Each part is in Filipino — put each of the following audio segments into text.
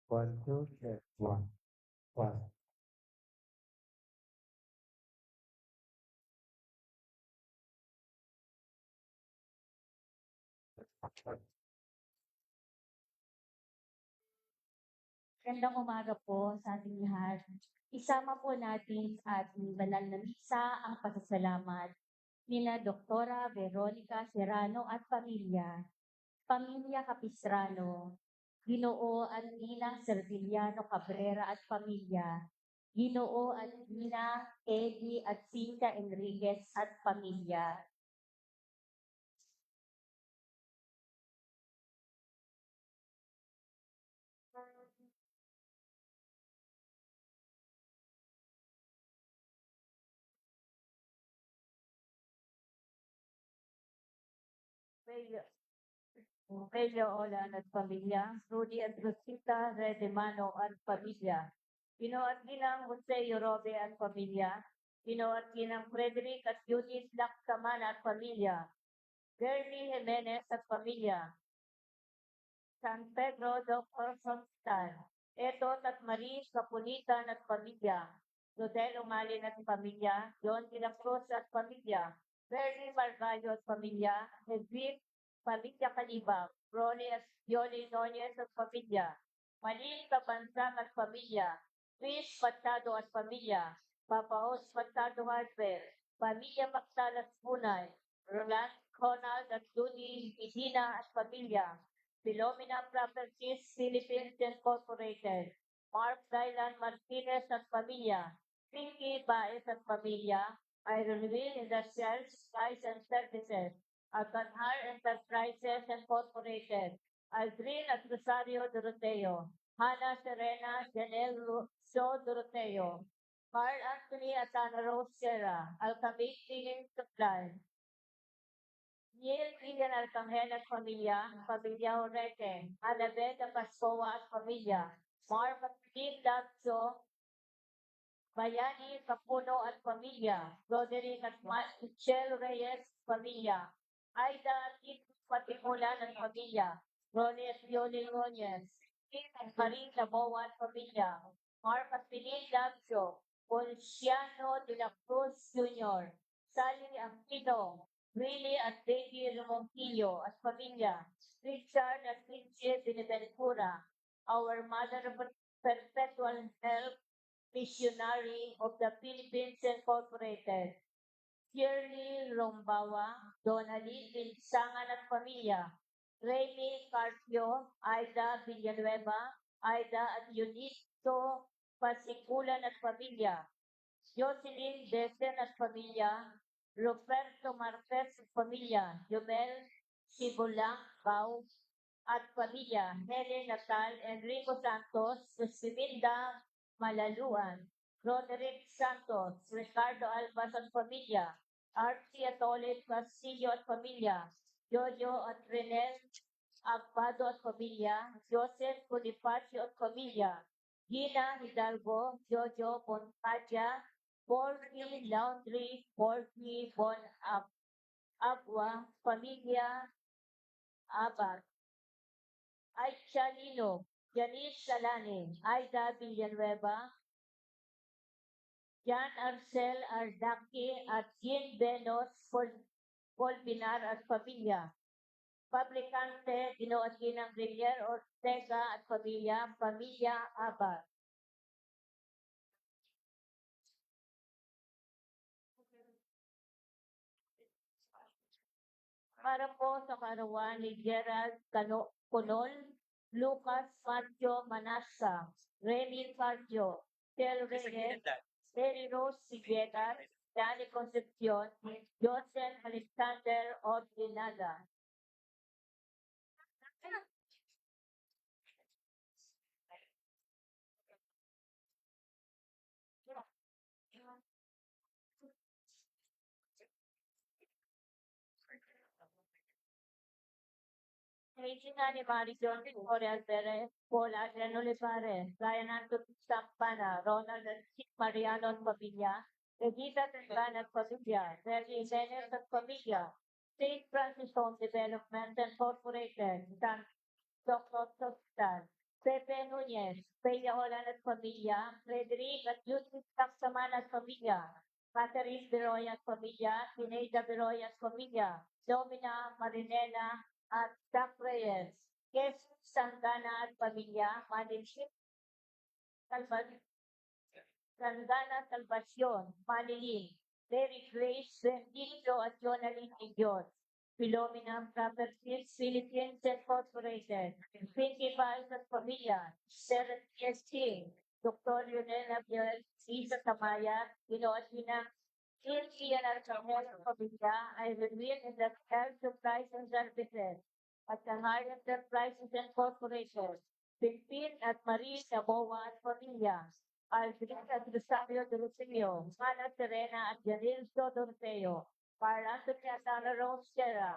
One, two, check. One, one. Magandang umaga po sa ating lahat. Isama po natin sa ating banal na misa ang pasasalamat nina Doktora Veronica Serrano at pamilya, Pamilya Capistrano, Ginoo at Ninang Serviliano Cabrera at pamilya, Ginoo at Ninang Eddie at Cinta Enriquez at pamilya. Pedro, Pedro Olan at pamilya, Rudy at Rosita Redemano at pamilya, Ginoo at Ginang Jose Yorobe at pamilya, Ginoo at Ginang Frederick at Judith Lactaman at pamilya, Gernie Jimenez at pamilya, San Pedro Dr. Sonstan, Etot at Marie Kapulitan at pamilya, Rodel Umalin at pamilya, John de la Cruz at pamilya, Bernie Margallo at pamilya, Edwin Pamilya Kalibang, Ronnie at Yoli Nunez at pamilya, Malin Kabansang at pamilya, Chris Patado at pamilya, Papaos Patado Hardware, Pamilya Maksalas Bunay, Roland Conald at Judy Medina at pamilya, Philomena Properties Philippines Incorporated, Mark Dylan Martinez at pamilya, Pinky Baez at pamilya, Ironville Industrial Supplies and Services, Alcanhar Enterprises Incorporated, Aldrin at Rosario Doroteo, Hannah Serena Janelle So Doroteo, Carl Anthony at Ana Rose Serra, Alcamid Cleaning Supply, Neil Vivian Arcangel at pamilya, pamilya Jorete, Alabeda Pascoa at pamilya, Marva Philip Lagso, Bayani Capuno at pamilya, Roderick at Michelle Reyes, pamilya, Aida Tito Patimulan at pamilya, Ronnie at Yoli Nunez, Marie Laboa at pamilya, Marva Philip Lagso, Polciano de la Cruz Jr., Sally Aquino, Willie at Davy Romonquillo at pamilya, Richard at Lindsay Beneventura, our Mother of Perpetual Help, Missionary of the Philippines Incorporated, Shirley Rombawa, Donali Binsangan at pamilya, Remy Carpio, Aida Villanueva, Aida at Yunito Pasikulan at pamilya, Jocelyn Desen at pamilya, Roberto Marquez at pamilya, Jumel Sibulang Bau at pamilya, Helen Natal, Enrico Santos, Joseminda Malaluan, Roderick Santos, Ricardo Albas at pamilya, Archie Atolit Castillo at pamilya, Jojo at Renel Agbado at pamilya, Joseph Bonifacio at pamilya, Gina Hidalgo, Jojo Bonpadya, Porky Laundry, Porky Bon Agua, pamilya Abad, Aisha Lino, Janice Salane, Aida Villanueva, Jan Arcel Ardaki at Jean Benos Polbinar at pamilya. Fabrikante, Gino at Ginang Villar Ortega at pamilya, pamilya Abad. Para po sa karawan ni Gerald Conol, Lucas Maggio Manasa, Remy Faggio, Tel Reyes, Terry Rose Siguetas, Danny Concepcion, Joseph Alexander Ordinada. Regina ni Maricon Victoria Perez, Paul Adriano Olivares, Ryan Anton Sampana, Ronald and Mariano at pamilya, Regita Tengran at pamilya, Reggie Jimenez at pamilya, St. Francis Home Development Incorporated, San Dr. Tostan, Pepe Núñez, Peña Olan at pamilya, Frederick at Yusuf Taksaman at pamilya, Catherine Beroy at pamilya, Pineida Beroy at pamilya, Domina Marinela at Doc Reyes, Jesus Sangana at pamilya, Manilship Sangana Salvacion, Manilin, Mary Grace Bendicio at Jonalyn Idiot, Philomena Properties Philippines Incorporated, Pinky Files at Pamilya, Sarah TST, Dr. Lionel Abiel, Isa Tamaya, Pinoat Pinang, Ilki at Arcangel at Pamilya, I will win in the health supplies and services at Kanghari Enterprises Incorporated, Pilpin at Marie Saboa at Pamilya, Aldrin at Rosario de Lucio, Mana Serena at Janil Dorteo, para sa Tiasana Rose Sierra,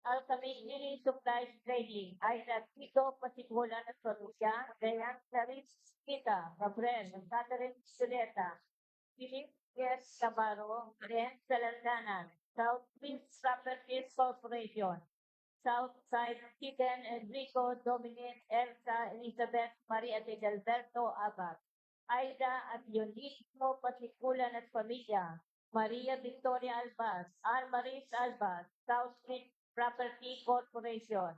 Alcamini Supplies Trading, ay Tito Pasikulan at Parusia, Dayan Clarice Kita, Gabriel, Catherine Suleta, Philip S. Cabaro, Ren Salandanan, South Prince Properties Corporation, Southside Chicken, Enrico, Dominic, Elsa, Elizabeth, Maria de Alberto Abad, Aida at Leonismo Pasikulan at Pamilya, Maria Victoria Albas, Almaris Albas, South Street Property Corporation,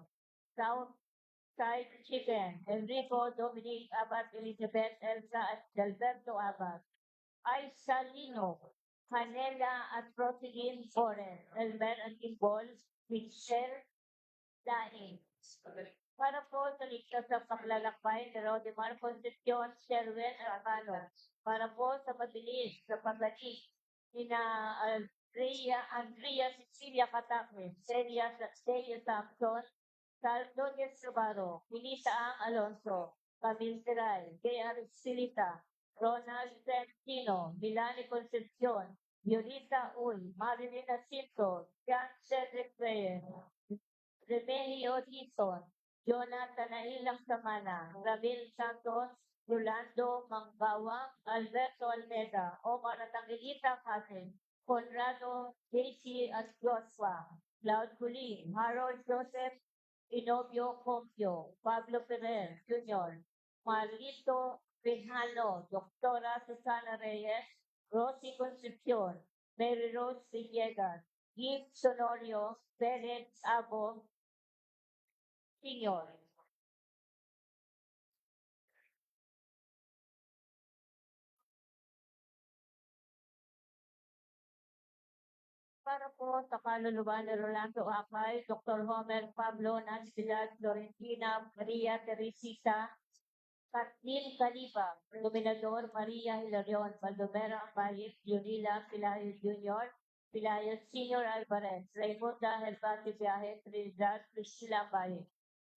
Southside Chicken, Enrico, Dominic, Abad, Elizabeth, Elsa at Alberto Abad, Aisa Lino, Canela at Protein Foreign, Elmer and Imbol, Michelle Daing. Para po sa ligtas sa paglalakbay ni Rodimar Concepcion, Sherwin Armano. Para po sa mabilis sa pagbalik ni na Andrea Cecilia Catacme, Celia Sampson, Saldo Subarro, Milita Ang Alonso, Camille Siray, J.R. Silita, Ronald Santino, Milani Concepcion, Yolita Uy, Marilyn Jacinto, Jan Cedric Reyes, Remelio Dizon, Jonathan Nailang Samana, Ramil Santos, Rolando Mangbawang, Alberto Almeda, Omar Atangilita Kasin, Conrado J.C. at Joshua, Cloud Culi, Harold Joseph, Inobio Compio, Pablo Ferrer Jr., Marlito Pejano, Doctora Susana Reyes, Rosy Concepcion, Mary Rose Villegas, Gibbs Sonorio, Pérez Abo, Senior. Para po sa kaluluwa ni Rolando Apay, Dr. Homer Pablo Nasbilad, Florentina Maria Teresita, Kathleen Caliba, Dominador Maria Hilarion, Baldomero Ambayit, Junila Pilayo Jr., Pilayo Senior Alvarez, Raimonda Helvati Viaje, Trinidad Priscilla Ambayit,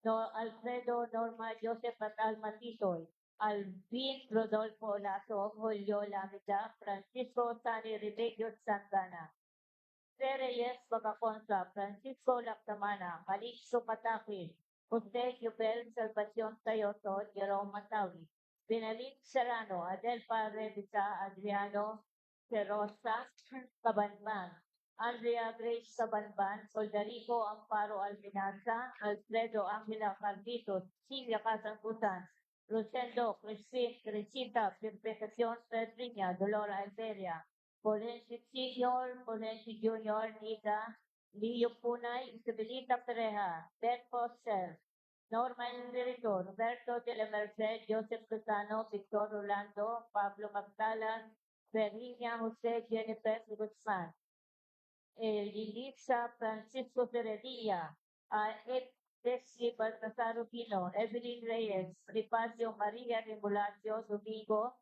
no Alfredo Norma Joseph at Alma Titoy, Alvin Rodolfo Lazo, Julio Lamida, Francisco Sani Remedio Santana, Reyes Bagaconza, Francisco Lactamana, Calixto Patakis, Jose Jubel Salvacion Tayoto, Jerome Matawi, Benalin Serrano, Adelpa Revita, Adriano Cerosa, Cabanban, Andrea Grace Cabanban, Soldarico Amparo Alvinanza, Alfredo Angela Cardito, Silvia Casancutan, Rosendo Crispin Crescita, Perpetuación Pedriña, Dolora Alberia, Polensi Senior, Polensi Junior, Nita, Leo Punay, Isabelita Pereja, Ben Foster, Norman Merito, Roberto de la Merced, Joseph Cusano, Victor Rolando, Pablo Magdala, Virginia Jose Jennifer Guzman, Lilisa Francisco Ferreria, Desi Baltasar Rubino, Evelyn Reyes, Bonifacio Maria Remulacio Domingo,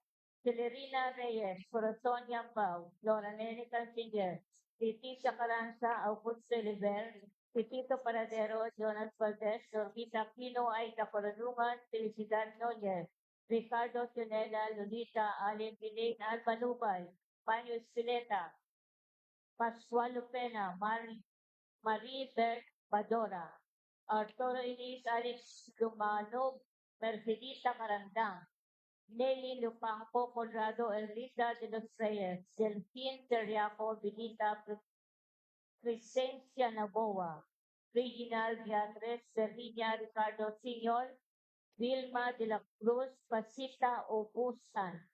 Celerina Reyes, Corazon Yampao, Flora Nene Canciller, Leticia Caranza, Augusto Oliver, Tito Paradero, Jonas Valdez, Normita Pino, Aida Corazungan, Felicidad Núñez, Ricardo Sionela, Lolita, Alin Piling, Alba Lubay, Panyo Espileta, Pascual Lupena, Marie Bert Badora, Arturo Inis, Alex Lumanog, Mercedita Carandang, Nelly Lupangco Conrado, Elrita de los Reyes, Delfín Terriaco, Benita Crescencia Naboa, Reginald Beatriz, Serviña Ricardo Senior, Vilma de la Cruz Pasita Obusan,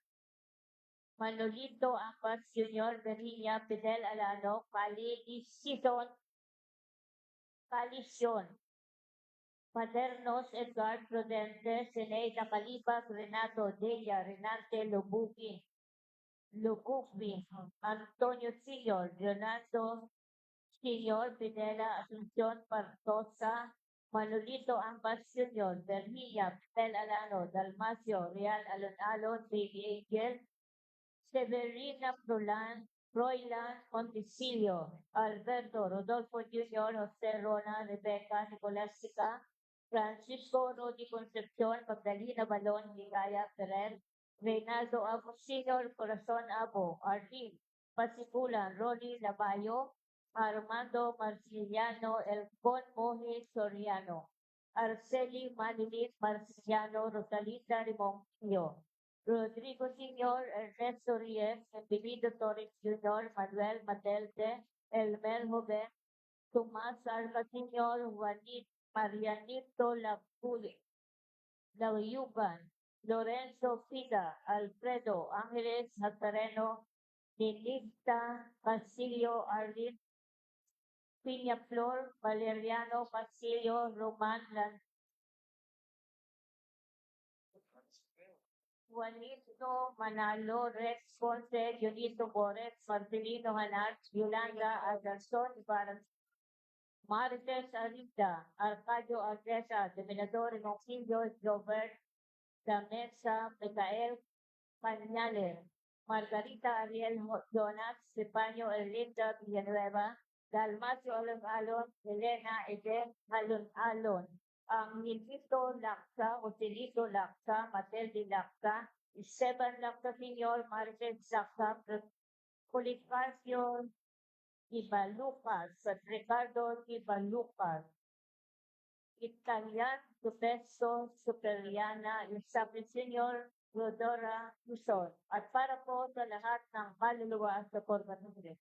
Manolito Ambas Jr. Berilla Fidel Alano, Coalición, Paternos Edgar Prudente, Zeneida Calibas, Renato Deya, Renate Lucupi, Antonio Senior, Leonardo Senior, Pinela Asuncion Partosa, Manolito Ambas Jr., Bermilla, Pitel Alano, Dalmacio, Real Alon Baby Angel, Severina Froilan Montesilio, Alberto Rodolfo Jr., Jose Rona, Rebecca Nicolástica, Francisco Rodi Concepcion, Magdalena Balon, Ligaya Ferrer, Reynaldo Abo Sr., Corazon Abo, Arlene Pasipulan, Ronnie Lavayo, Armando Marciliano, Elcon Moji Soriano, Arceli Malilit Marciliano, Rosalinda Rimonquillo, Rodrigo Sr., Ernesto Ries, Emilido Torres Jr., Manuel Matelde, Elmer Joven, Tomás Alba Sr., Juanit Marianito Lauyugan, Lorenzo Pida, Alfredo Ángeles Nazareno, Niligta Basilio Arlin, Piña Flor, Valeriano Basilio, Roman Juanito Manalo, Rex Ponce, Junito Borex, Marcelino Hanat, Yolanda Agarson, Ibarra, Marites Arita, Arcadio Agresa, Dominador Monquillo, Robert Damesa, Micael Pañales, Margarita Ariel Jonas, Stepanio Erlinda Villanueva, Dalmacio Alon, Elena Eden Alon, ang Nilito Laksa, Otilito Laksa, Matilde Laksa, Esteban Laksa Senior, Maricel Laksa, Policarpio Ibalucas, Ricardo Ibalucas, Italian Professor Superiana Isabel Senior Rodora Luzon. At para po sa lahat ng kaluluwa sa Corbanure.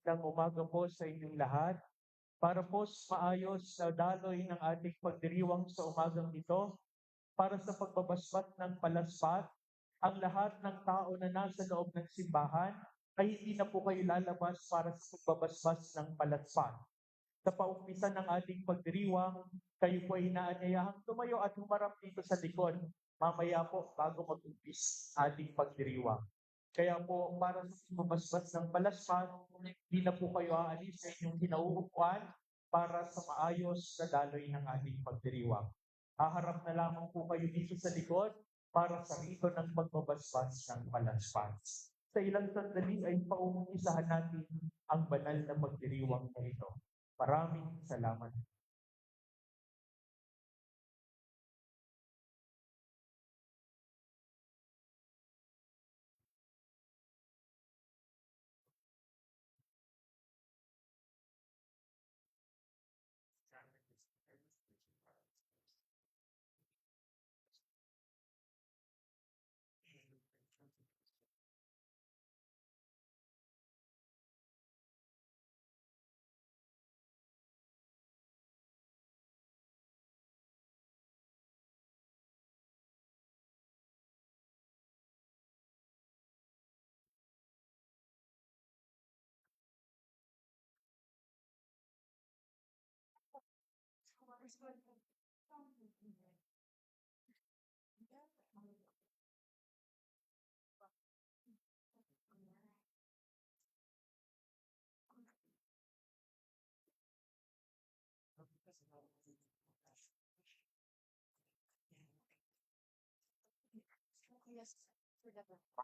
Ng umaga po sa inyong lahat para po sa maayos na daloy ng ating pagdiriwang sa umagang ito para sa pagbabasbat ng palaspat ang lahat ng tao na nasa loob ng simbahan ay hindi na po kayo lalabas para sa pagbabasbas ng palaspat. Sa paumpisa ng ating pagdiriwang, kayo po ay inaanyayahang tumayo at humarap dito sa likod. Mamaya po bago mag-umpis ating pagdiriwang. Kaya po, para sa mabasbas ng palaspat, hindi na po kayo aalis sa inyong kinauupuan para sa maayos na daloy ng ating pagdiriwang. Haharap na lamang po kayo dito sa likod para sa rito ng pagbabasbas ng palaspat. Sa ilang sandali ay paumpisahan natin ang banal na pagdiriwang na ito. Maraming salamat.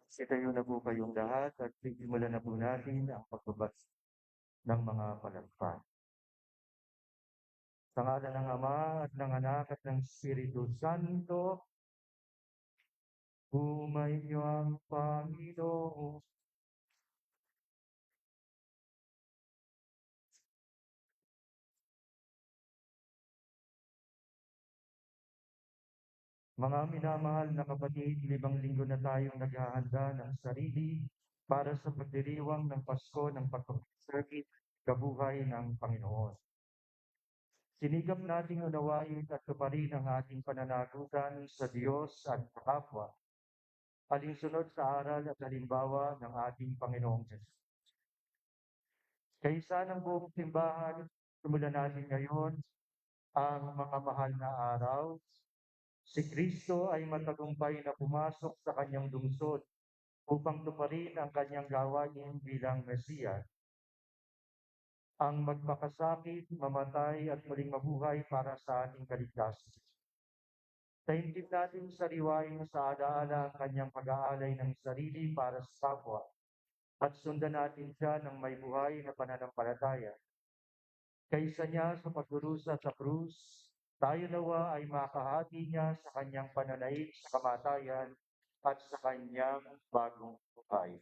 Sitayo na po kayong lahat at simulan na po natin ang pagbabas ng mga palaspat. Sa ngalan ng Ama at ng Anak at ng Espiritu Santo, Pumayo ang Panginoon. Mga minamahal na kapatid, 5 linggo na tayong naghahanda ng sarili para sa pagdiriwang ng Pasko ng pagpapasakit kabuhay ng Panginoon. Sinigap nating unawain at tuparin ang ating pananagutan sa Diyos at sa kapwa, alinsunod sa aral at halimbawa ng ating Panginoong Diyos. Kaisa ng buong simbahan, simulan natin ngayon ang mga mahal na araw. Si Kristo ay matagumpay na pumasok sa kanyang lungsod upang tuparin ang kanyang gawain bilang Mesiyas, ang magpakasakit, mamatay at muling mabuhay para sa ating kaligtasan. Taimtim natin sariwain sa alaala ang kanyang pag-aalay ng sarili para sa kapwa at sundan natin siya ng may buhay na pananampalataya. Kaysa niya sa pagdurusa sa krus, tayo nawa ay makahati niya sa kanyang pananaig sa kamatayan at sa kanyang bagong buhay.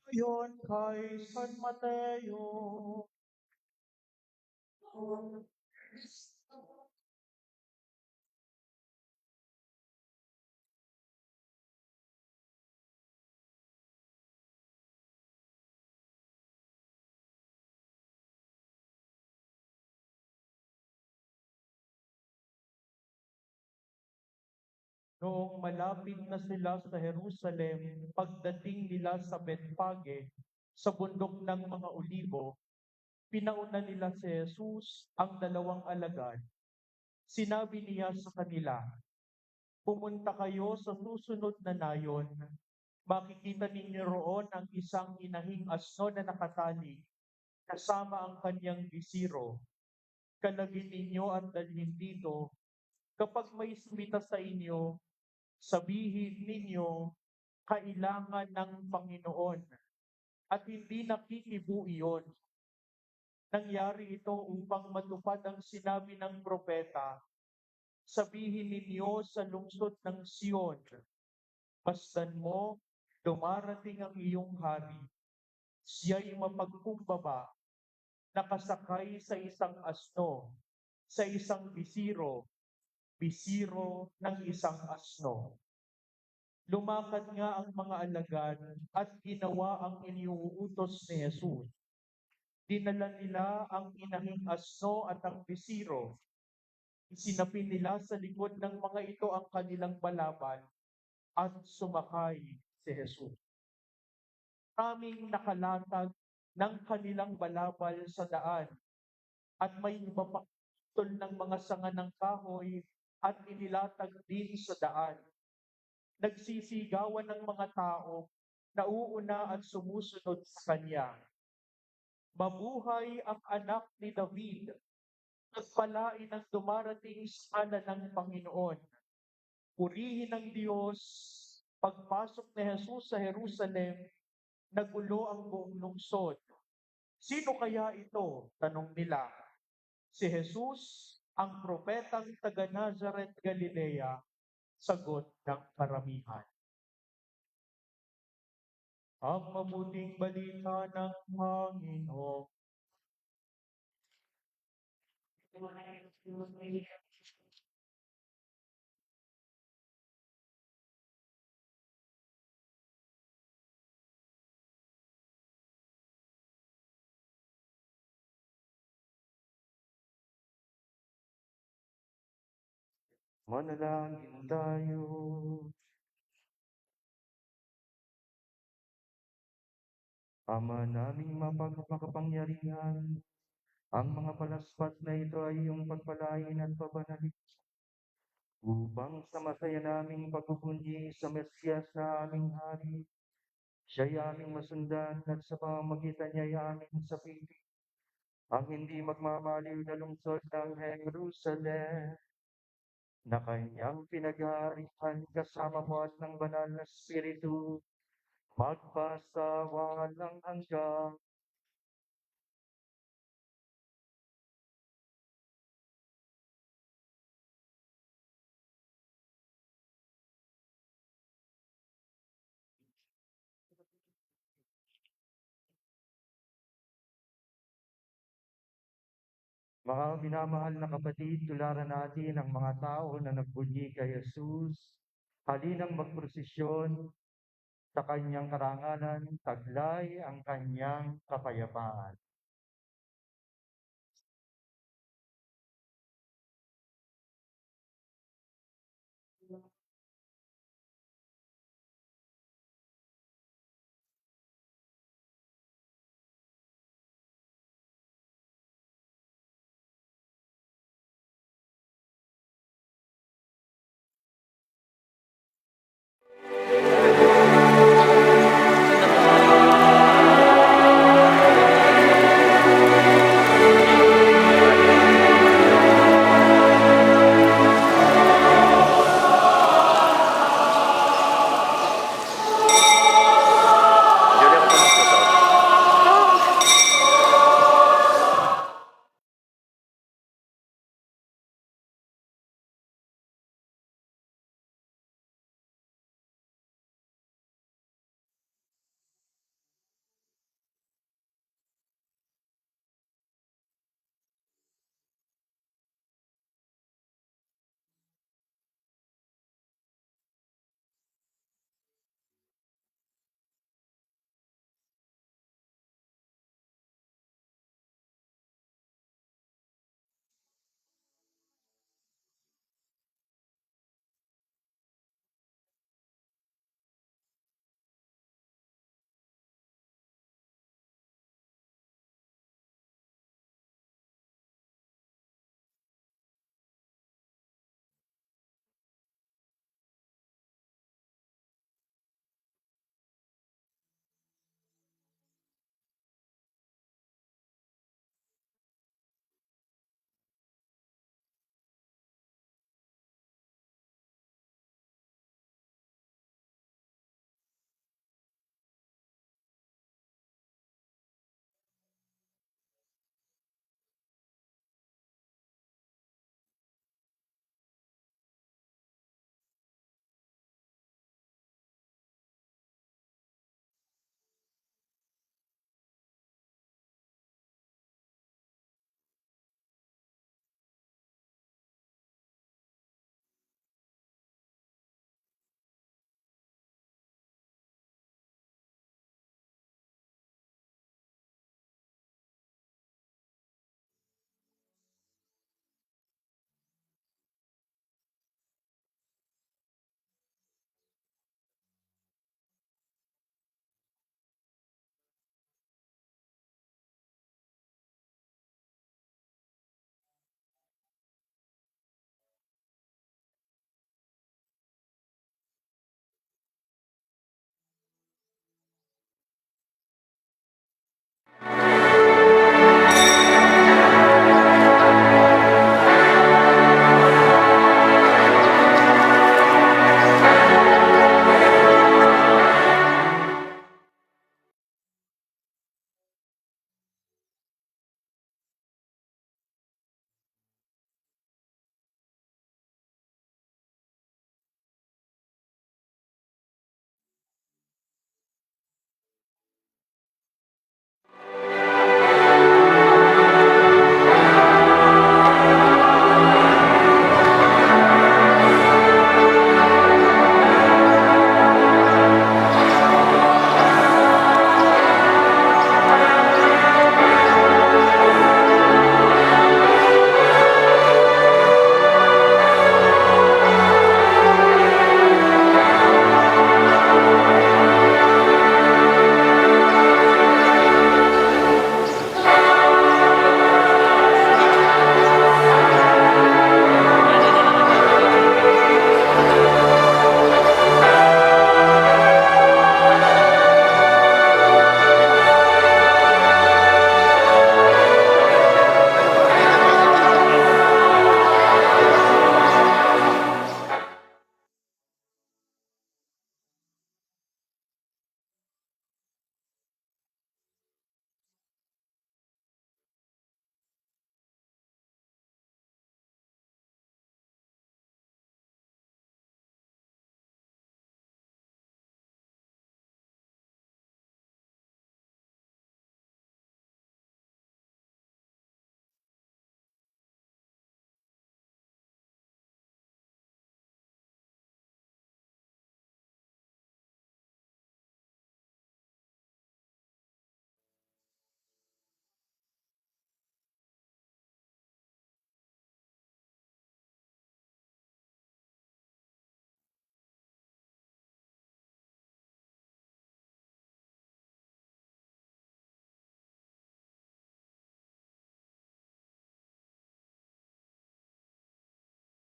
Ayon kay San Mateo. Noong malapit na sila sa Jerusalem, pagdating nila sa Betfage, sa bundok ng mga Olibo, pinauna nila si Jesus ang 2 alagad. Sinabi niya sa kanila, "Pumunta kayo sa susunod na nayon. Makikita ninyo roon ang isang inahing asno na nakatali, kasama ang kanyang bisiro. Kalagin ninyo at dalhin dito. Kapag may sumita sa inyo, sabihin ninyo, kailangan ng Panginoon, at hindi nakikibu iyon. Nangyari ito upang matupad ang sinabi ng propeta. Sabihin ninyo sa lungsod ng Sion, masdan mo, dumarating ang iyong hari. Siya'y mapagkumbaba, nakasakay sa isang asno, sa isang bisiro, bisiro ng isang asno." Lumakad nga ang mga alagad at ginawa ang iniuutos ni Jesus. Dinala nila ang inahing asno at ang bisiro. Isinapin nila sa likod ng mga ito ang kanilang balaban at sumakay si Jesus. Maraming nakalatag ng kanilang balabal sa daan at may iba pa ng mga sanga ng kahoy at inilatag din sa daan. Nagsisigawan ng mga tao, nauuna at sumusunod sa kanya. Mabuhay ang anak ni David, nagpalain ang dumarating sa kanan ng Panginoon. Purihin ng Diyos. Pagpasok ni Jesus sa Jerusalem, nagulo ang buong lungsod. Sino kaya ito? Tanong nila. Si Jesus, ang propetang taga Nazareth, Galilea, sagot ng karamihan. Ang mabuting balita ng Panginoon. Manalangin tayo. Ama naming makapangyarihan, ang mga palaspat na ito ay iyong pagpalain at pabanalin. upang sa masaya naming pagpupundi sa Mesiyas na aming Hari, siya'y aming masundan at sa pamamagitan niya'y aming sapili ang hindi magmamaliw na lungsod ng Jerusalem na kanyang pinag-aarihan kasama mo at ng banal na Espiritu magpasawalang hanggang. Mga minamahal na kapatid, tularan natin ang mga tao na nagbunyi kay Jesus. Halinang magprosesyon sa kanyang karangalan, taglay ang kanyang kapayapaan.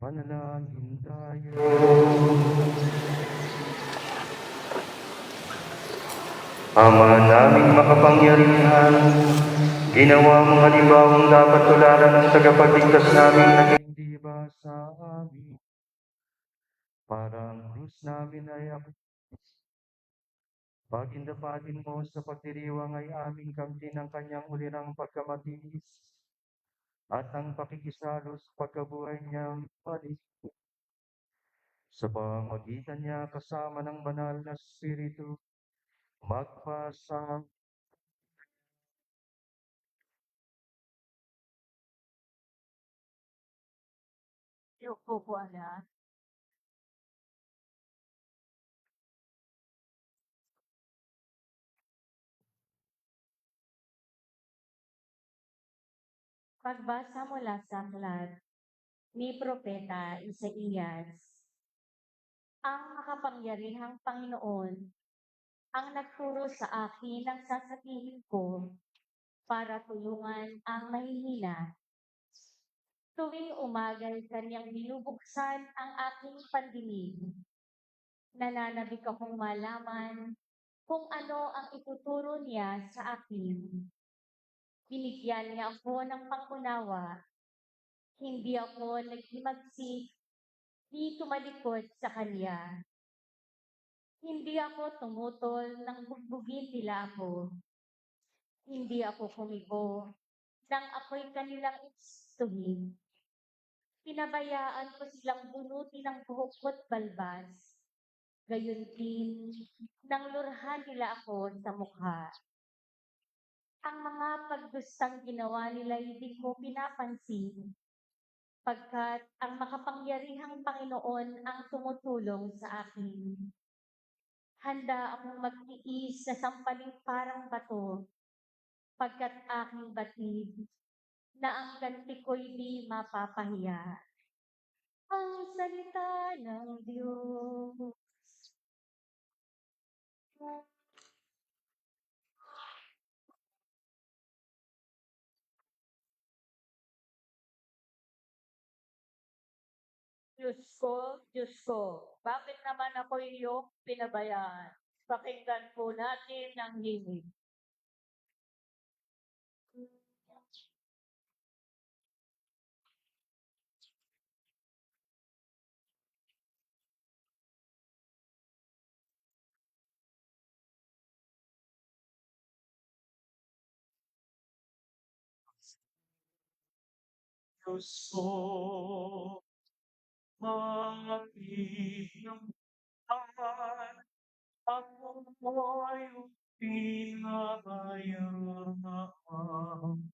Manalangin tayo. Ama naming makapangyarihan, ginawa mong halimbawang dapat tularan ng tagapagligtas namin na hindi ba sa amin, para ang krus namin ay pagindapatin mo sa pagdiriwang ay aming kamtin ng kanyang ulirang pagkamatiis at ang pakikisalo sa pagkabuhay niyang balik. Sa pamamagitan niya kasama ng banal na Espiritu, magpasa Yuko po ala. Pagbasa mula sa aklat ni Propeta Isaías. Ang makapangyarihang Panginoon ang nagturo sa akin ng sasabihin ko para tulungan ang mahihina. Tuwing umagay kanyang binubuksan ang aking pandinig. Nananabik akong malaman kung ano ang ituturo niya sa akin. Binigyan niya ako ng pangunawa. Hindi ako naghimagsik, di tumalikod sa kanya. Hindi ako tumutol nang bugbugin nila ako. Hindi ako kumibo nang ako'y kanilang instruhin. Pinabayaan ko silang bunutin ng buhok ko't balbas. Gayon din, nang lurhan nila ako sa mukha. Ang mga pagdustang ginawa nila hindi ko pinapansin, pagkat ang makapangyarihang Panginoon ang tumutulong sa akin. Handa akong magtiis sa sampaling parang bato, pagkat aking batid na ang ganti ko'y di mapapahiya. Ang salita ng Diyos. Diyos ko, bakit naman ako iyong pinabayaan? Pakinggan po natin ang himig. Diyos ko, makinig ako'y pinabayaan.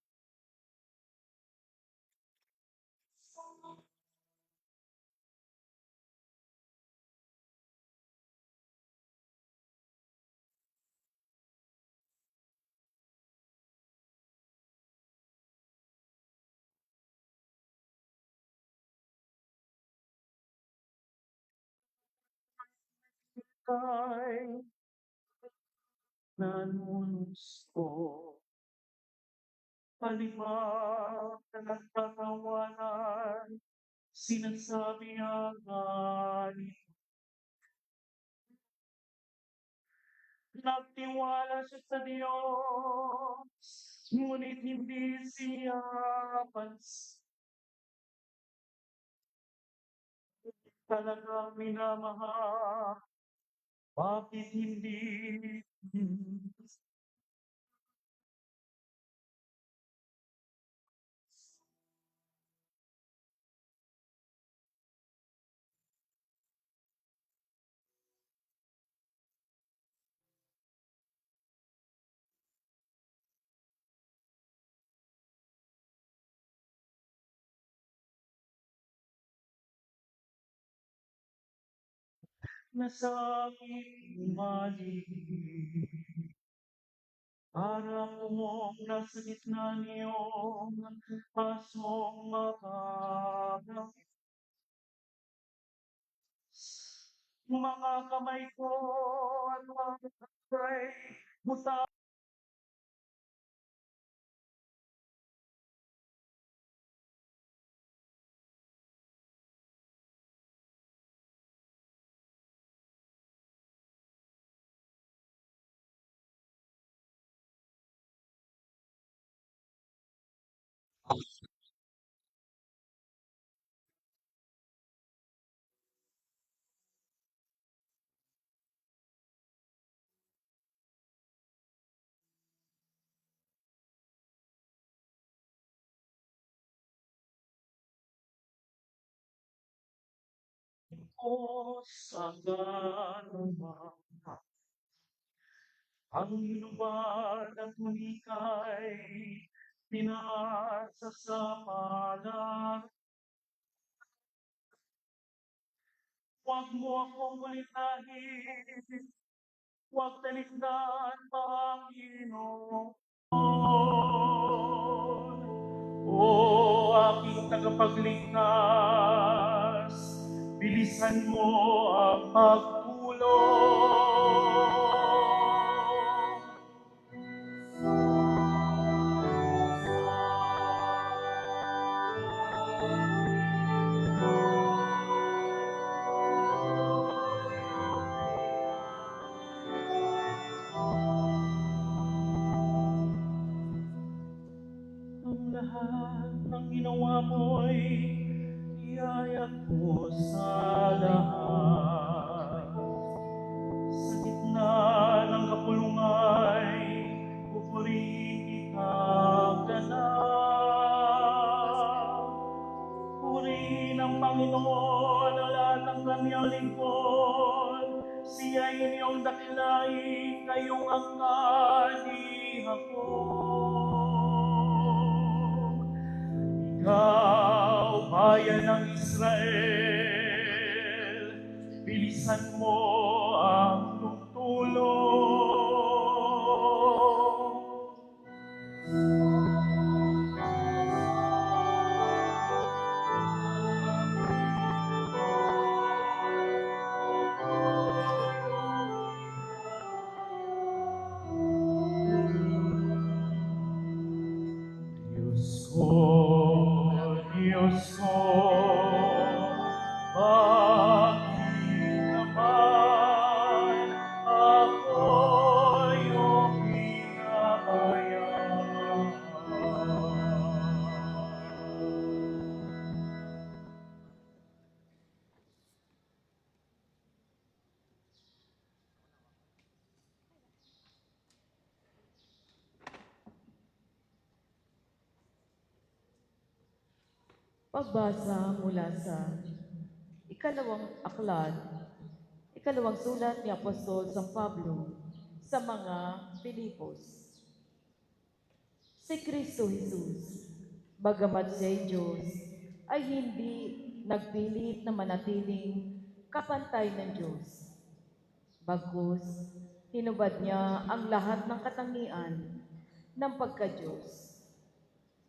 Kay nanunos ko, palibag na nagtatawanan, sinasabi ang galing. Nagtiwala siya sa Diyos, ngunit hindi siya pansin. Talagang minamahal, bakit hindi nasabing mali? Parang mong nasa gitna niyong pasong makagang mga kamay ko at mga kamay buta Diyos hanggang naman. Ang lupa ng tunikay, pinasa sa palang. Huwag mo akong ulitahin, huwag talikdan, Panginoon. O aking tagapagligtas, bilisan mo ang pagtulong. Ang lahat ng ginawa mo'y iyaya ko sa lahat. Sa gitna ng kapulungay, pupurihin ikaw ganap. Purihin ang Panginoon ang lahat ng kanyang lingkod. Siya'y inyong dakilain, kayong angkan ni Jacob. Ikaw, bayan ng Israel, bilisan mo ang tutulong. Diyos ko, bakit naman ako iyong pinabayaan? Pagbasa mula sa ikalawang aklat, ikalawang sulat ni Apostol San Pablo sa mga Pilipos. Si Kristo Jesus, bagamat siya'y Diyos, ay hindi nagpilit na manatiling kapantay ng Diyos. Bagkus, hinubad niya ang lahat ng katangian ng pagka-Diyos.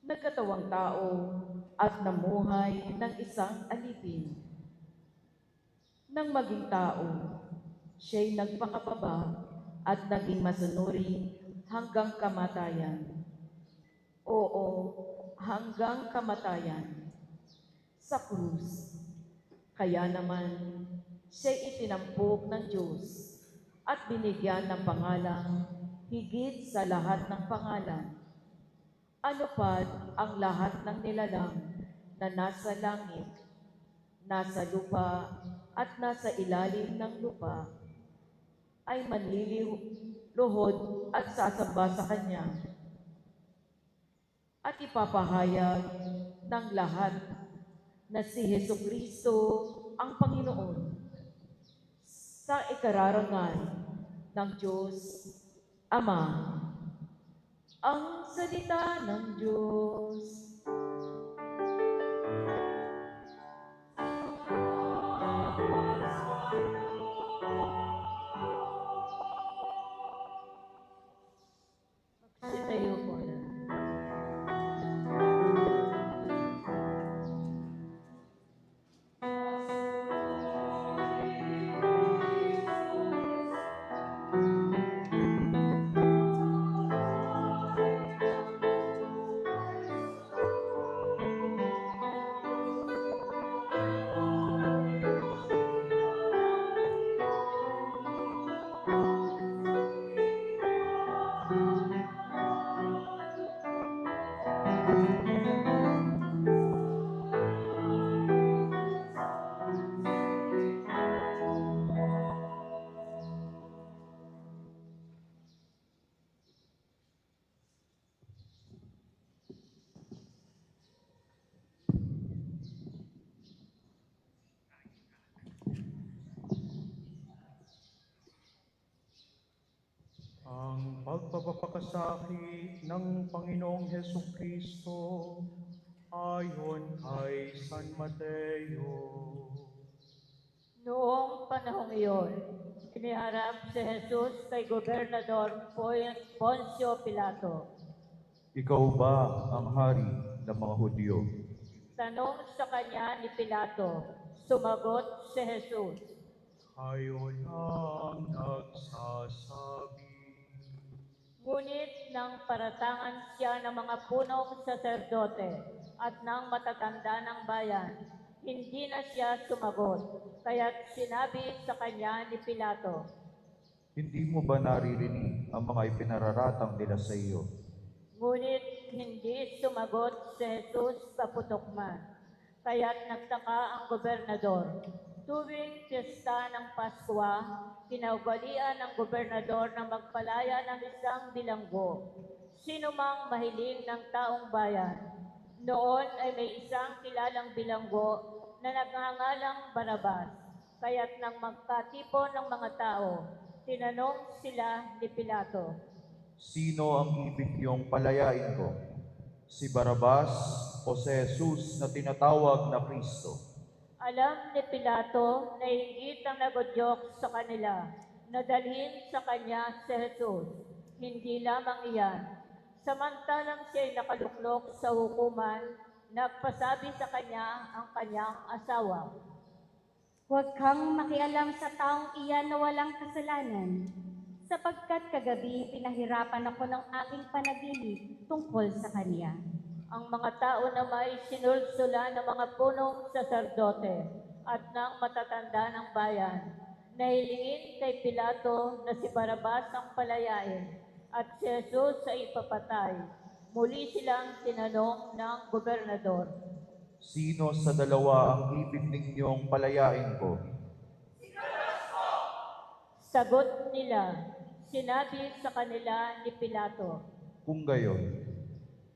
Nagkatawang tao at namuhay ng isang alipin. Nang maging tao, siya'y nagpakababa at naging masunuri hanggang kamatayan. Oo, hanggang kamatayan. Sa krus. Kaya naman, siya'y itinampok ng Diyos at binigyan ng pangalang higit sa lahat ng pangalan. Ano pa ang lahat ng nilalang na nasa langit, nasa lupa, at nasa ilalim ng lupa, ay manlililuhod at sasamba sa Kanya. At ipapahayag ng lahat na si Jesucristo ang Panginoon sa ikararangal ng Diyos Ama. Ang salita ng Diyos. Magsitayo po na. pagpapakasakit ng Panginoong Hesukristo ayon kay San Mateo. Noong panahong iyon, iniharap si Jesus kay Gobernador Poncio Pilato. Ikaw ba ang hari ng mga Hudyo? Tanong sa kanya ni Pilato, sumagot si Jesus. Kayo ang nagsasabi. Ngunit nang paratangan siya ng mga punong saserdote at ng matatanda ng bayan, hindi na siya sumagot. Kaya't sinabi sa kanya ni Pilato, Hindi mo ba naririnig ang mga ipinararatang nila sa iyo? ngunit hindi sumagot si Jesus paputok man. Kaya't nagtaka ang gobernador. Tuwing piyesta ng Paskwa, kinaugalian ng gobernador na magpalaya ng isang bilanggo. Sino mang mahiling ng taong bayan. Noon ay may isang kilalang bilanggo na nagngangalang Barabas. Kaya't nang magkatipon ng mga tao, tinanong sila ni Pilato, Sino ang ibig niyong palayain ko? Si Barabas o si Jesus na tinatawag na Kristo? alam ni Pilato na higit ang nagudyok sa kanila na dalhin sa kanya si Jesus. Hindi lamang iyan. Samantalang siya'y nakaluklok sa hukuman, nagpasabi sa kanya ang kanyang asawa. Huwag kang makialam sa taong iyan na walang kasalanan, sapagkat kagabi pinahirapan ako ng aking panaginip tungkol sa kanya. Ang mga tao na may sinulsula ng mga punong saserdote at ng matatanda ng bayan, nahilingin kay Pilato na si Barabas ang palayain at si Jesus ay ipapatay. Muli silang tinanong ng gobernador. Sino sa dalawa ang ibig ninyong palayain ko? Sagot nila, sinabi sa kanila ni Pilato, Kung gayon,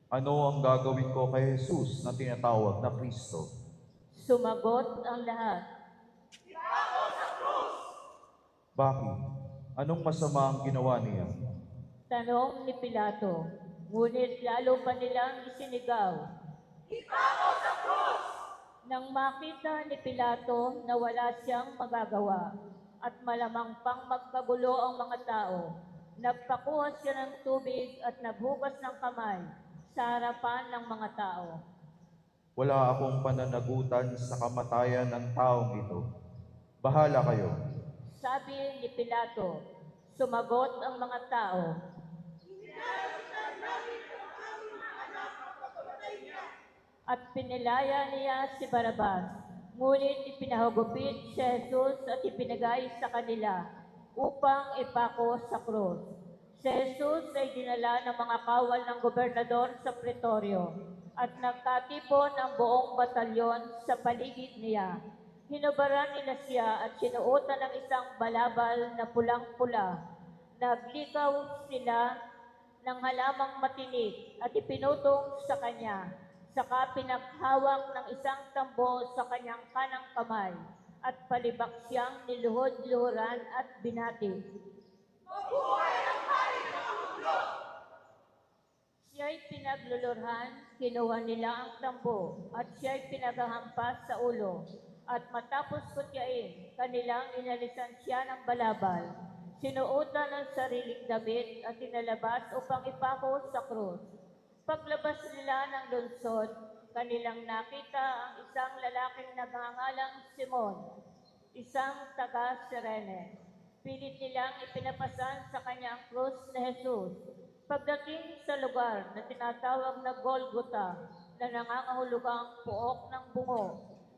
ano ang gagawin ko kay Jesus na tinatawag na Kristo? sumagot ang lahat. Bakit? Anong masama ang ginawa niya? Tanong ni Pilato, ngunit lalo pa nilang isinigaw. Nang makita ni Pilato na wala siyang magagawa at malamang pang magkagulo ang mga tao, nagpakuha siya ng tubig at naghugas ng kamay sa harapan ng mga tao. Wala akong pananagutan sa kamatayan ng taong ito. Bahala kayo. Sabi ni Pilato, sumagot ang mga tao. At pinilaya niya si Barabas, ngunit ipinahugupit si Jesus at ipinagay sa kanila upang ipako sa krus. Si Jesus ay dinala ng mga kawal ng gobernador sa pretorio at nagkatipon ang buong batalyon sa paligid niya. Hinubaran nila siya at sinuotan ng isang balabal na pulang-pula. Naglikaw sila ng halamang matinik at ipinutong sa kanya. Saka pinaghawak ng isang tambo sa kanyang kanang kamay at palibak siyang niluhod-luhuran at binati. Siya'y pinaglulurhan, kinuha nila ang tambo at siya'y pinaghahampas sa ulo. At matapos kutyain, kanilang inalisan siya ng balabal. Sinuotan ng sariling damit at inalabas upang ipako sa krus. Paglabas nila ng lungsod, kanilang nakita ang isang lalaking nagngangalang Simon, isang taga-Sirene. Pilit nilang ipinapasan sa kanya ang krus ni Jesus. Pagdating sa lugar na tinatawag na Golgota, na nangangahulugang puok ng bungo,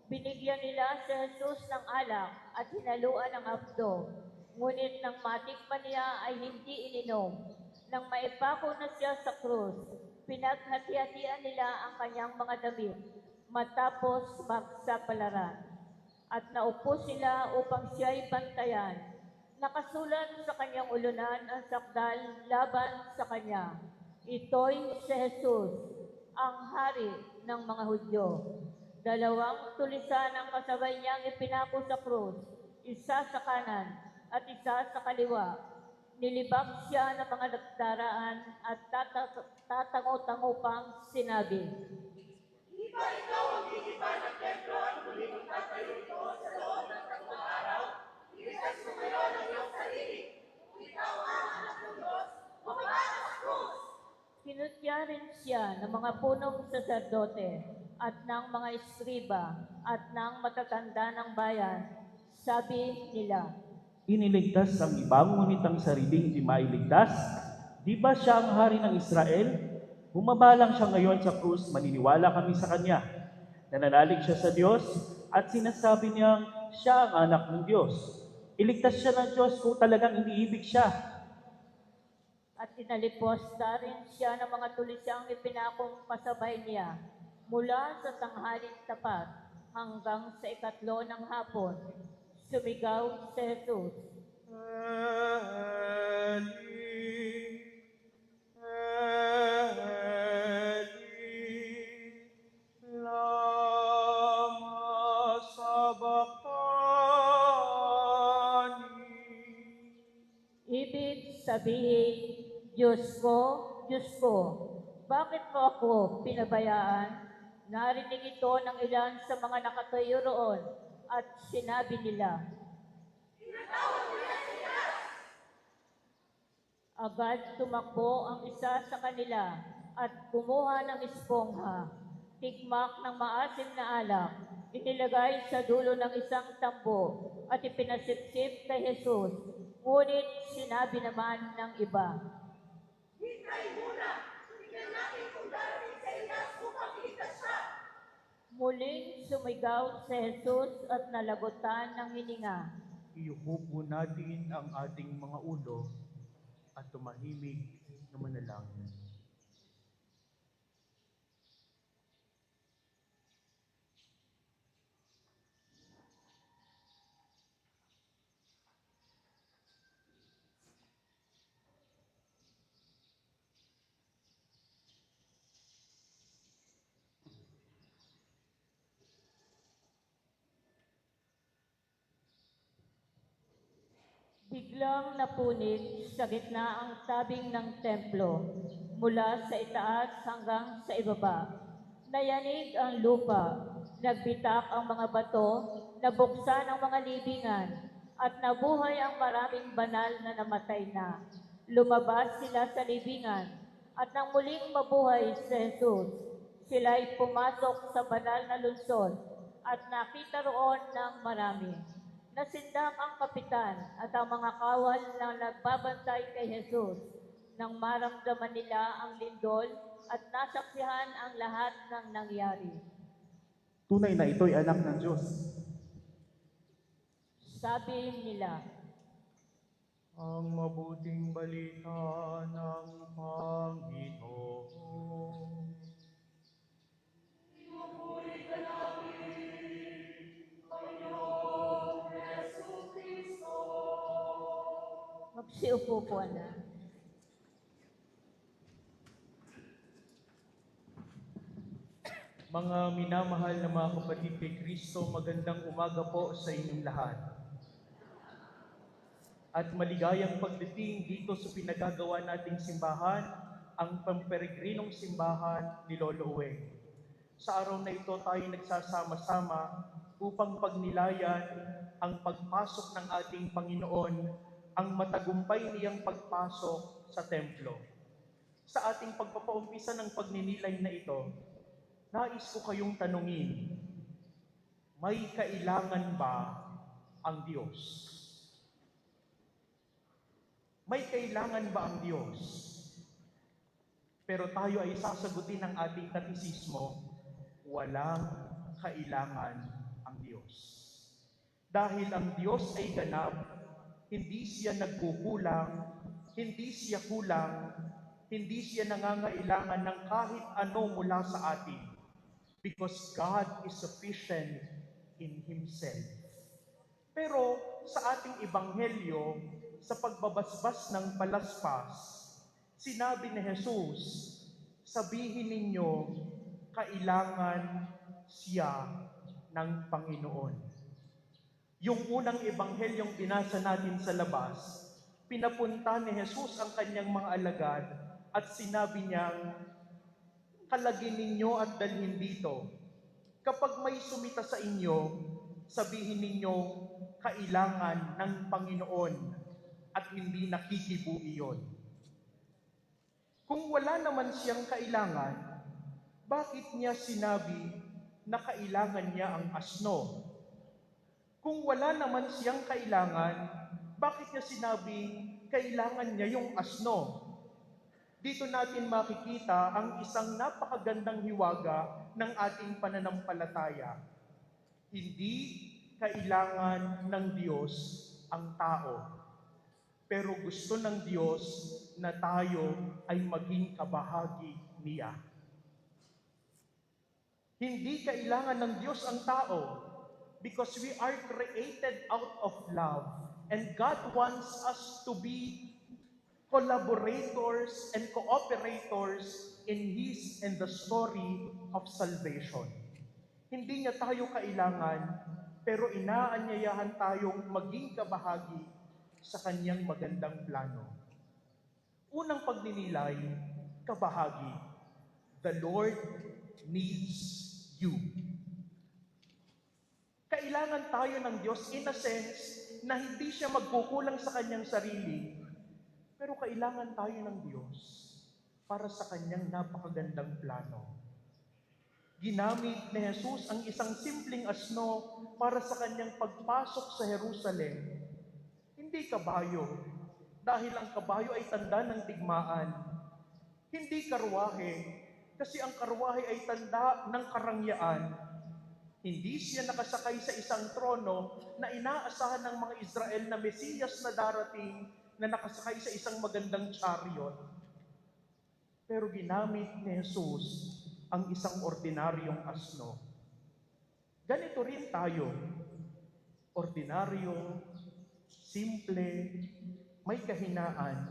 binigyan nila si Jesus ng alak at hinaluan ng apdo. Ngunit nang matikman niya ay hindi ininom. Nang maipako na siya sa krus, pinaghati-hatian nila ang kanyang mga damit matapos magsapalaran. At naupo sila upang siya'y bantayan. Nakasulat sa kanyang ulunan ang sakdal laban sa kanya. Ito'y si Jesus, ang hari ng mga Hudyo. Dalawang tulisan ang kasabay niyang ipinako sa krus, isa sa kanan at isa sa kaliwa. Nilibak siya ng mga nagdaraan at tatango-tango pang sinabi, Kinutya rin siya ng mga punong saserdote at ng mga eskriba at ng matatanda ng bayan. Sabi nila, Iniligtas ang iba, ngunit ang sariling hindi mailigtas. Di ba siya ang hari ng Israel? Bumaba lang siya ngayon sa krus, maniniwala kami sa kanya. Nananalig siya sa Diyos at sinasabi niyang siya ang anak ng Diyos. Iligtas siya ng Diyos kung talagang iniibig siya. at inaliposta rin siya ng mga tulisyang ipinakong pasabay niya mula sa tanghaling tapat hanggang sa ikatlo ng hapon. Sumigaw si Jesus, Eli, Eli, lama sabachthani. ibig sabihin, Diyos ko, bakit mo ako pinabayaan? Narinig ito ng ilan sa mga nakatayo roon at sinabi nila, Agad tumakbo ang isa sa kanila at kumuha ng espongha, tigmak ng maasim na alak, inilagay sa dulo ng isang tambo at ipinasipsip kay Jesus. Ngunit sinabi naman ng iba, Muling sumigaw si Jesus at nalagutan ng hininga. Iyuko po natin ang ating mga ulo at tumahimik na manalangin. Biglang napunit sa gitna ang tabing ng templo, mula sa itaas hanggang sa ibaba. Nayanig ang lupa, nagbitak ang mga bato, nabuksan ang mga libingan, at nabuhay ang maraming banal na namatay na. Lumabas sila sa libingan, at nang muling mabuhay si Jesus, sila'y pumasok sa banal na lungsod, at nakita roon ng marami. Nasindak ang kapitan at ang mga kawal na nagbabantay kay Jesus nang maramdaman nila ang lindol at nasaksihan ang lahat ng nangyari. Tunay na ito'y anak ng Diyos. Sabi nila, Ang mabuting balita ng Panginoon. magsiupo po na. Mga minamahal na mga kapatid kay Kristo, magandang umaga po sa inyong lahat. At maligayang pagdating dito sa pinagagawa nating simbahan, ang pamperegrinong simbahan ni Lolo Uweng. Sa araw na ito tayo nagsasama-sama upang pagnilayan ang pagpasok ng ating Panginoon, ang matagumpay niyang pagpasok sa templo. Sa ating pagpapaumpisa ng pagninilay na ito, nais ko kayong tanungin, may kailangan ba ang Diyos? May kailangan ba ang Diyos? Pero tayo ay sasagutin ng ating katisismo, walang kailangan ang Diyos. Dahil ang Diyos ay ganap, hindi siya nagkukulang, hindi siya kulang, hindi siya nangangailangan ng kahit ano mula sa atin. Because God is sufficient in Himself. Pero sa ating ebanghelyo, sa pagbabasbas ng palaspas, sinabi ni Jesus, sabihin ninyo, kailangan siya ng Panginoon. Yung unang ebanghelyong binasa natin sa labas, pinapunta ni Jesus ang kanyang mga alagad at sinabi niyang, "Kalagin ninyo at dalhin dito. Kapag may sumita sa inyo, sabihin ninyo, kailangan ng Panginoon at hindi nakikibu iyon." Kung wala naman siyang kailangan, bakit niya sinabi na kailangan niya ang asno? Kung wala naman siyang kailangan, bakit niya sinabing kailangan niya yung asno? Dito natin makikita ang isang napakagandang hiwaga ng ating pananampalataya. Hindi kailangan ng Diyos ang tao, pero gusto ng Diyos na tayo ay maging kabahagi niya. Hindi kailangan ng Diyos ang tao because we are created out of love and God wants us to be collaborators and cooperators in the story of salvation. Hindi niya tayo kailangan, pero inaanyayahan tayong maging kabahagi sa kanyang magandang plano. Unang pagninilay, kabahagi. The Lord needs you. Kailangan tayo ng Diyos in a sense na hindi siya magkukulang sa kanyang sarili, pero kailangan tayo ng Diyos para sa kanyang napakagandang plano. Ginamit ni Jesus ang isang simpleng asno para sa kanyang pagpasok sa Jerusalem. Hindi kabayo, dahil ang kabayo ay tanda ng digmaan. Hindi karwahe, kasi ang karwahe ay tanda ng karangyaan. Hindi siya nakasakay sa isang trono na inaasahan ng mga Israel na Mesiyas na darating na nakasakay sa isang magandang chariot. Pero ginamit ni Jesus ang isang ordinaryong asno. Ganito rin tayo. Ordinaryo, simple, may kahinaan,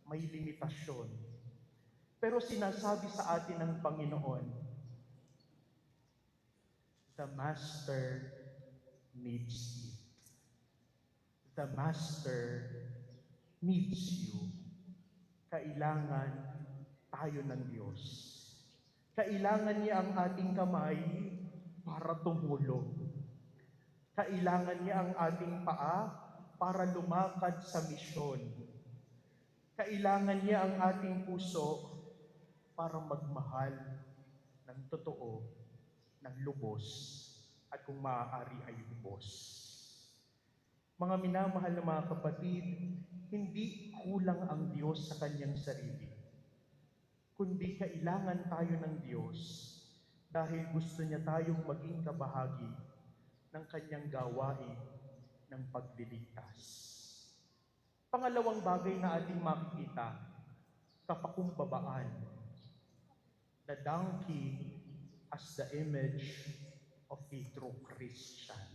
may limitasyon. Pero sinasabi sa atin ng Panginoon, the Master needs you. The Master needs you. Kailangan tayo ng Diyos. Kailangan niya ang ating kamay para tumulong. Kailangan niya ang ating paa para lumakad sa misyon. Kailangan niya ang ating puso para magmahal ng totoo, ng lubos, at kung maaari ay lubos. Mga minamahal na mga kapatid, hindi kulang ang Diyos sa kanyang sarili, kundi kailangan tayo ng Diyos dahil gusto niya tayong maging kabahagi ng kanyang gawain ng pagliligtas. Pangalawang bagay na ating makikita, kapakumbabaan. The donkey as the image of a true Christian.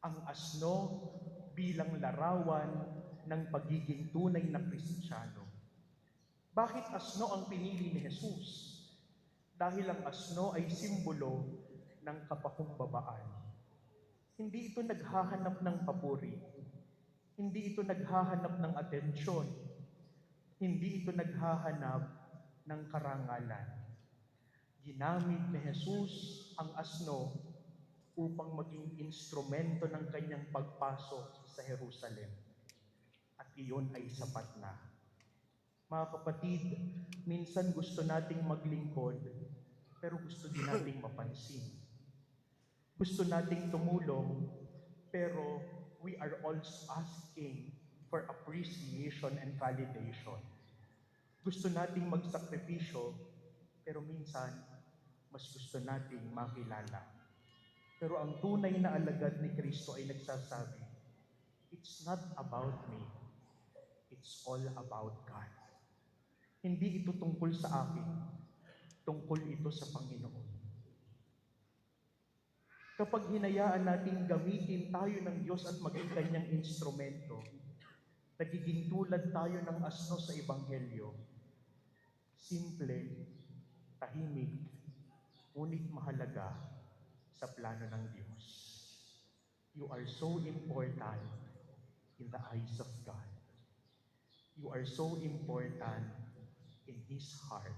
Ang asno bilang larawan ng pagiging tunay na Kristiyano. Bakit asno ang pinili ni Jesus? Dahil ang asno ay simbolo ng kapakumbabaan. Hindi ito naghahanap ng papuri. Hindi ito naghahanap ng atensyon. Hindi ito naghahanap ng karangalan. Ginamit ni Jesus ang asno upang maging instrumento ng kanyang pagpasok sa Jerusalem. At iyon ay sapat na. Mga kapatid, minsan gusto nating maglingkod, pero gusto din nating mapansin. Gusto nating tumulong, pero we are also asking for appreciation and validation. Gusto nating magsakripisyo, pero minsan, mas gusto nating makilala. Pero ang tunay na alagad ni Kristo ay nagsasabi, it's not about me, it's all about God. Hindi ito tungkol sa akin, tungkol ito sa Panginoon. Kapag hinayaan natin gamitin tayo ng Diyos at maging kanyang instrumento, nagiging tulad tayo ng asno sa Ebanghelyo. Simple, tahimik, ngunit mahalaga sa plano ng Diyos. You are so important in the eyes of God. You are so important in His heart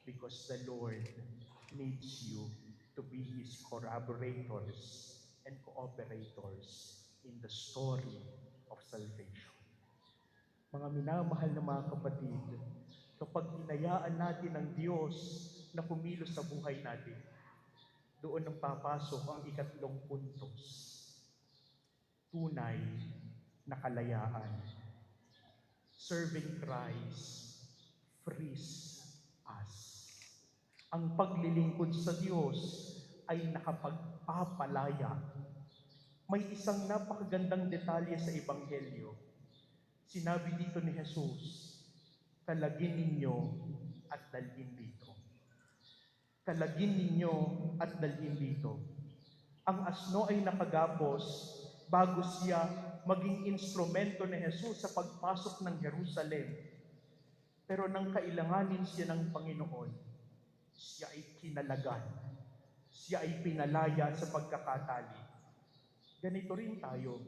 because the Lord needs you to be His collaborators and cooperators in the story of salvation. Mga minamahal na mga kapatid, kapag hinayaan natin ang Diyos na kumilos sa buhay natin, doon ang papasok ang ikatlong puntos. Tunay na kalayaan. Serving Christ frees us. Ang paglilingkod sa Diyos ay nakapagpapalaya. May isang napakagandang detalye sa Ebanghelyo. Sinabi dito ni Jesus, kalagin ninyo at dalhin dito. Kalagin ninyo at dalhin dito. Ang asno ay nakagapos bago siya maging instrumento ni Jesus sa pagpasok ng Jerusalem. Pero nang kailanganin siya ng Panginoon, siya ay kinalagan. Siya ay pinalaya sa pagkakatali. Ganito rin tayo.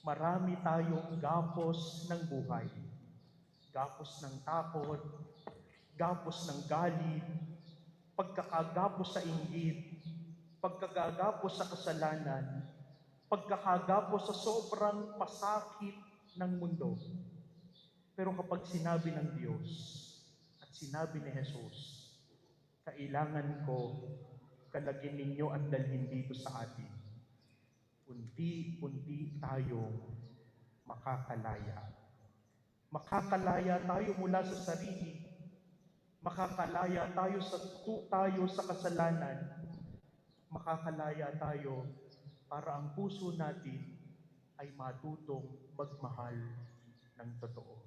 Marami tayong gapos ng buhay. Gapos ng takot, gapos ng galit, pagkakagapos sa inggit, pagkagagapos sa kasalanan, pagkakagapos sa sobrang pasakit ng mundo. Pero kapag sinabi ng Diyos at sinabi ni Jesus, kailangan ko kalagin ninyo at dalhin dito sa atin, unti-unti tayong makakalaya. Makakalaya tayo mula sa sarili. Makakalaya tayo sa kasalanan. Makakalaya tayo para ang puso natin ay matutong magmahal ng totoo.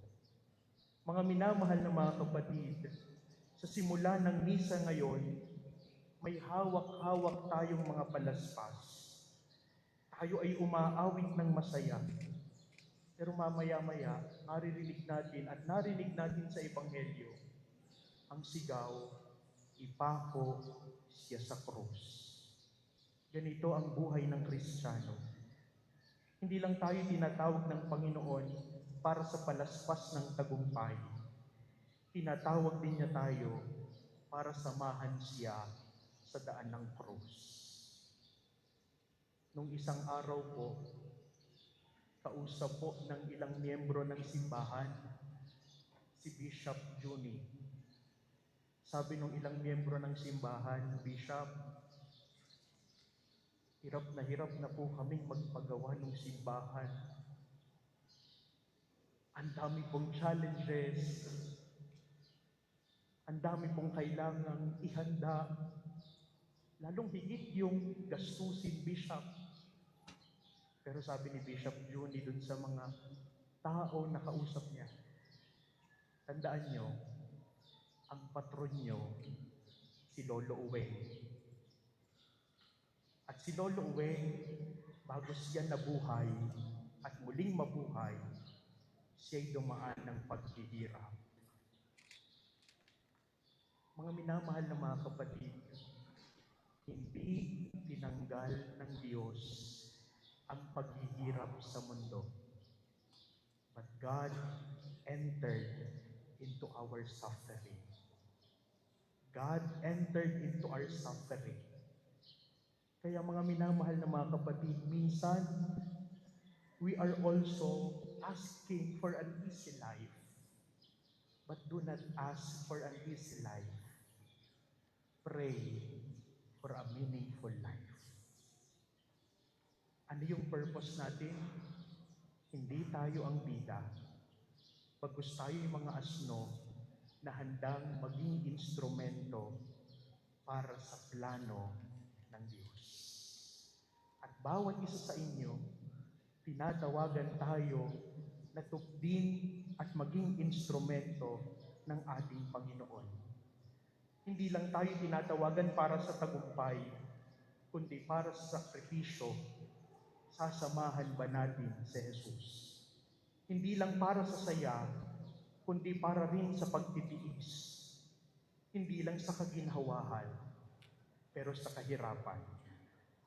Mga minamahal na mga kapatid, sa simula ng misa ngayon, may hawak-hawak tayong mga palaspas. Tayo ay umaawit ng masaya. Pero mamaya-maya, narinig natin sa Ebanghelyo, ang sigaw, ipako siya sa krus. Ganito ang buhay ng Kristiyano. Hindi lang tayo tinatawag ng Panginoon para sa palaspas ng tagumpay. Tinatawag din niya tayo para samahan siya sa daan ng krus. Nung isang araw po, kausap po ng ilang miyembro ng simbahan, si Bishop Juni. Sabi nung ilang miyembro ng simbahan, Bishop, hirap na po kaming magpagawa ng simbahan. Ang dami pong challenges, ang dami pong kailangang ihanda, lalong higit yung gastusin, Bishop. Pero sabi ni Bishop Juni dun sa mga tao na kausap niya, tandaan nyo, ang patron nyo, si Lolo Uweng. At si Lolo Uweng, bago siya nabuhay at muling mabuhay, siya'y dumaan ng paghihirap. Mga minamahal na mga kapatid, hindi tinanggal ng Diyos ang paghihirap sa mundo. But God entered into our suffering. God entered into our suffering. Kaya mga minamahal na mga kapatid, minsan, we are also asking for an easy life. But do not ask for an easy life. Pray for a meaningful life. Ano yung purpose natin? Hindi tayo ang bida. Pagkus tayo yung mga asno na handang maging instrumento para sa plano ng Diyos. At bawat isa sa inyo, tinatawagan tayo na tupdin at maging instrumento ng ating Panginoon. Hindi lang tayo tinatawagan para sa tagumpay, kundi para sa sakripisyo. Sasamahan ba natin si Jesus? Hindi lang para sa saya, kundi para rin sa pagtitiis. Hindi lang sa kaginhawahan, pero sa kahirapan.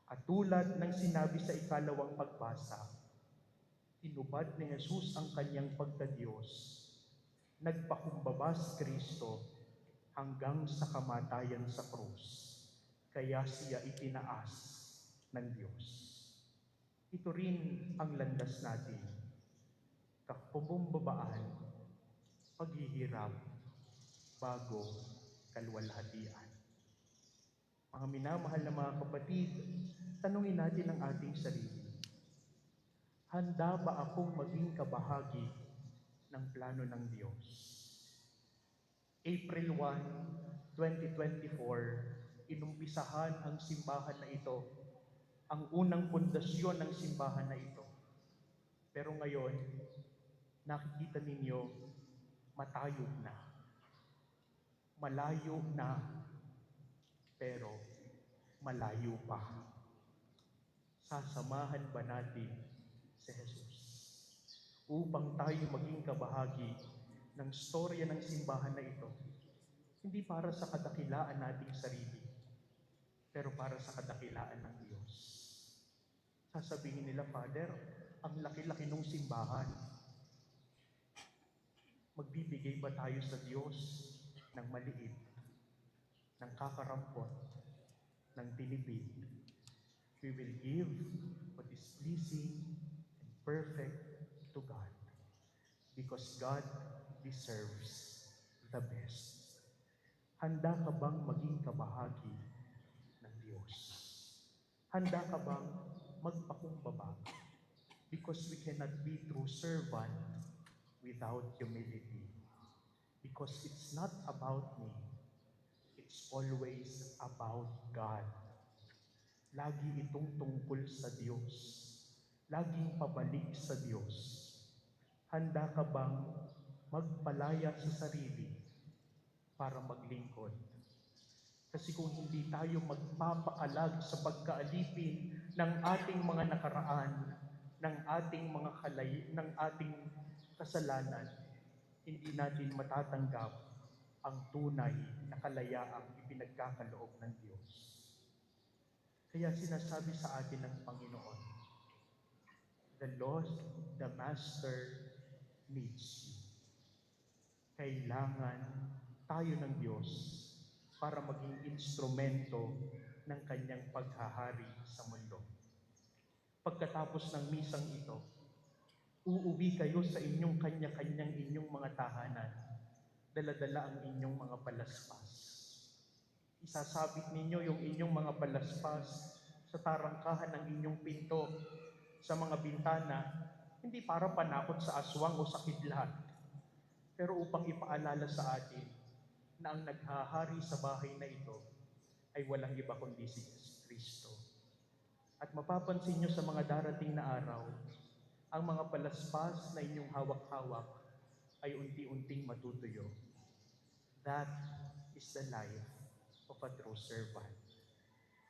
At tulad ng sinabi sa ikalawang pagbasa, Tinubad ni Jesus ang kanyang pagkadiyos. Nagpakumbaba si Kristo hanggang sa kamatayan sa krus. Kaya siya itinaas ng Diyos. Ito rin ang landas natin. Kakumbabaan, paghihirap, bago kalwalhatian. Mga minamahal na mga kapatid, tanungin natin ang ating sarili. Handa ba akong maging kabahagi ng plano ng Diyos? April 1, 2024, inumpisahan ang simbahan na ito, ang unang pundasyon ng simbahan na ito. Pero ngayon, nakikita ninyo, matayog na. Malayo na, pero malayo pa. Sasamahan ba natin si Jesus upang tayo maging kabahagi ng storya ng simbahan na ito? Hindi para sa kadakilaan nating sarili, pero para sa kadakilaan ng Diyos. Sasabihin nila, Father, ang laki-laki ng simbahan. Magbibigay ba tayo sa Diyos ng maliit, ng kakarampot, ng tinipid? We will give what is pleasing and perfect to God, because God deserves the best. Handa ka bang maging kabahagi ng Diyos? Handa ka bang magpakumbaba? Because we cannot be true servant without humility. Because it's not about me. It's always about God. Lagi itong tungkol sa Diyos. Laging pabalik sa Diyos. Handa ka bang magpalaya sa sarili para maglingkod? Kasi kung hindi tayo magpapaalag sa pagkaalipin ng ating mga nakaraan, ng ating mga ng ating kasalanan, hindi natin matatanggap ang tunay na kalayaang ipinagkakaloob ng Diyos. Kaya sinasabi sa atin ng Panginoon, the Lord, the Master, needs you. Kailangan tayo ng Diyos para maging instrumento ng kanyang paghahari sa mundo. Pagkatapos ng misang ito, uuwi kayo sa inyong kanya-kanyang inyong mga tahanan, dala-dala ang inyong mga palaspas. Isasabit ninyo yung inyong mga palaspas sa tarangkahan ng inyong pinto, sa mga bintana, hindi para panakot sa aswang o sa kidlat, pero upang ipaalala sa atin na ang naghahari sa bahay na ito ay walang iba kundi si Kristo. At mapapansin nyo sa mga darating na araw, ang mga palaspas na inyong hawak-hawak ay unti-unting matutuyo. That is the life of a true servant.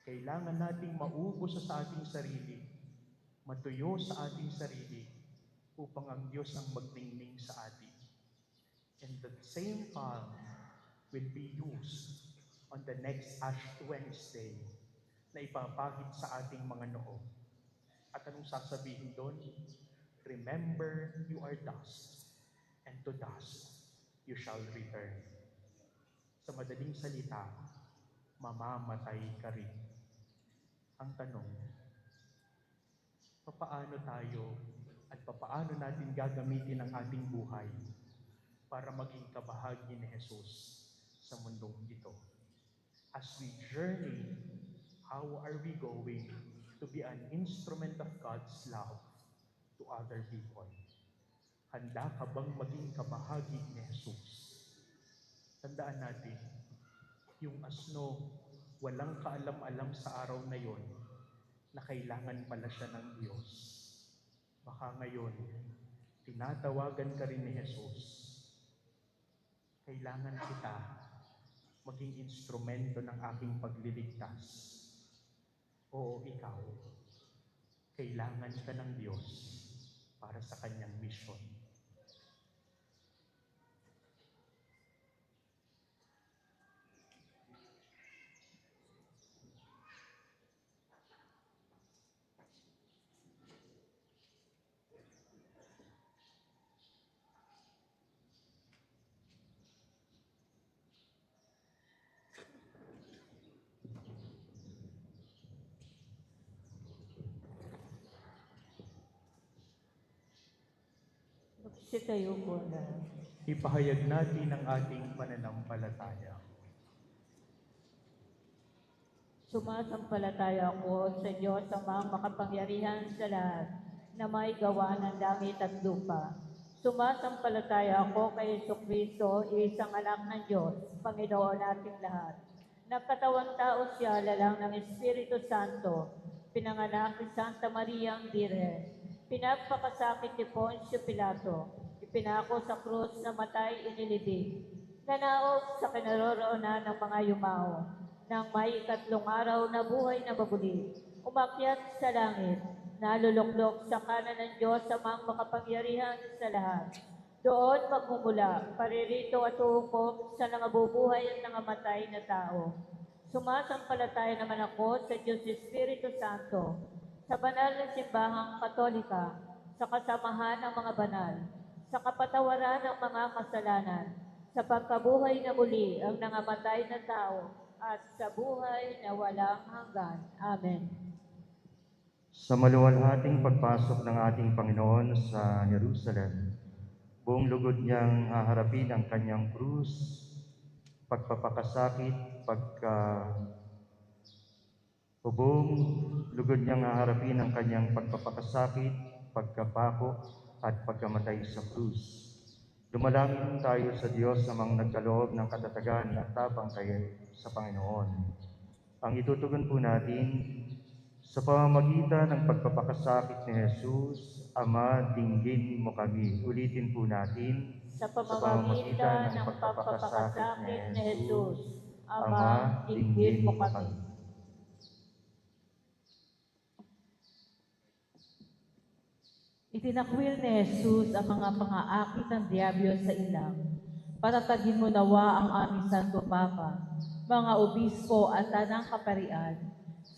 Kailangan nating maubos sa ating sarili, matuyo sa ating sarili, upang ang Diyos ang magningning sa atin. And the same palm will be used on the next Ash Wednesday na ipapahid sa ating mga noo. At anong sasabihin doon? Remember, you are dust, and to dust you shall return. Sa madaling salita, mamamatay ka rin. Ang tanong, papaano tayo at papaano natin gagamitin ang ating buhay para maging kabahagi ni Jesus sa mundong ito? As we journey, how are we going to be an instrument of God's love to other people? Handa ka bang maging kabahagi ni Jesus? Tandaan natin, yung asno, walang kaalam-alam sa araw na yon na kailangan pala siya ng Diyos. Baka ngayon, tinatawagan ka rin ni Jesus. Kailangan kita maging instrumento ng aking pagliligtas. Oo, ikaw, kailangan ka ng Diyos para sa kanyang misyon. Sitayo po na. Ipahayag natin ang ating pananampalataya. Sumasampalataya ako sa Diyos Amang makapangyarihan sa lahat na may gawa ng langit at lupa. Sumasampalataya ako kay Jesucristo, isang anak ng Diyos, Panginoon nating lahat. Nagkatawang tao siya lalang ng Espiritu Santo, pinanganak ni Santa Maria ang Birhen, pinagpakasakit ni Poncio Pilato, ipinako sa krus na matay inilibing, nanaog sa kinaroroonan ng mga yumao, nang may ikatlong araw na buhay na mabuli, umakyat sa langit, naluluklok sa kanan ng Diyos Amang makapangyarihan sa lahat. Doon magmumula, paririto at uupo sa nangabubuhay at nangamatay na tao. Sumasampalataya naman ako sa Diyos Espiritu Santo, sa banal na simbahang katolika, sa kasamahan ng mga banal, sa kapatawaran ng mga kasalanan, sa pagkabuhay na muli ang nangamatay na tao, at sa buhay na walang hanggan. Amen. Sa maluwalhating pagpasok ng ating Panginoon sa Jerusalem, buong lugod niyang haharapin ang kanyang krus, pagpapakasakit, buong lugod niyang haharapin ang kanyang pagpapakasakit, pagkapako, at pagkamatay sa krus. Dumalangin tayo sa Diyos namang nagkaloob ng katatagan at tapang sa Panginoon. Ang itutugon po natin, sa pamamagitan ng pagpapakasakit ni Jesus, Ama, dinggin mo kami. Ulitin po natin, Sa pamamagitan ng pagpapakasakit ni Jesus, Ama, dinggin mo kami. Itinakwil ni Jesus ang mga pangaakit ng Diablo sa ilang. Patatagin mo nawa ang aming Santo Papa, mga obispo at tanang kaparian,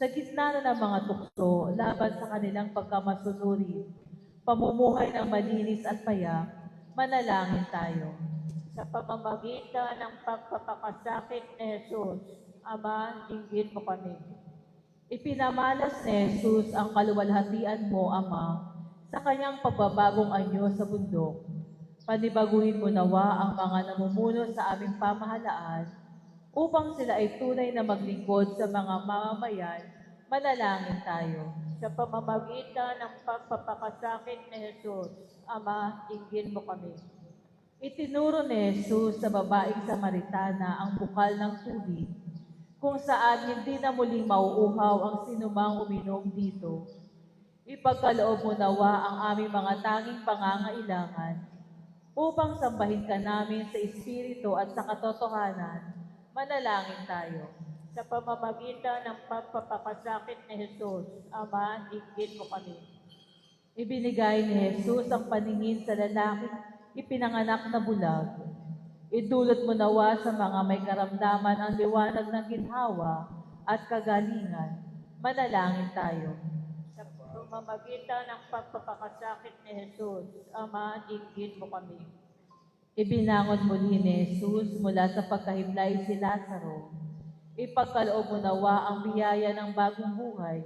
sa gitna na ng mga tukso laban sa kanilang pagkamasunuri, pamumuhay ng malinis at payak, manalangin tayo. Sa pamamagitan ng pagpapakasakit ni Jesus, Ama, dinggin mo kami. Ipinamalas ni Jesus ang kaluwalhatian mo, Ama, sa kanyang pagbabagong anyo sa bundok. Panibaguhin mo nawa ang mga namumuno sa aming pamahalaan upang sila ay tunay na maglingkod sa mga mamamayan. Manalangin tayo. Sa pamamagitan ng pagpapakasakit ni Jesus, Ama, dinggin mo kami. Itinuro ni Jesus sa babaeng Samaritana ang bukal ng tubig, kung saan hindi na muling mauuhaw ang sinumang uminom dito. Ipagkaloob mo nawa ang aming mga tanging pangangailangan upang sambahin ka namin sa Espiritu at sa katotohanan. Manalangin tayo. Sa pamamagitan ng pagpapakasakit ni Jesus, Ama, dinggin mo kami. Ibinigay ni Jesus ang paningin sa lalaking ipinanganak na bulag. Idulot mo nawa sa mga may karamdaman ang liwanag ng ginhawa at kagalingan. Manalangin tayo. Sa pamamagitan ng pagpapakasakit ni Jesus, Ama, dinggin mo kami. Ibinangon muli ni Jesus mula sa pagkahiblay si Lazaro. Ipagkaloob mo nawa ang biyaya ng bagong buhay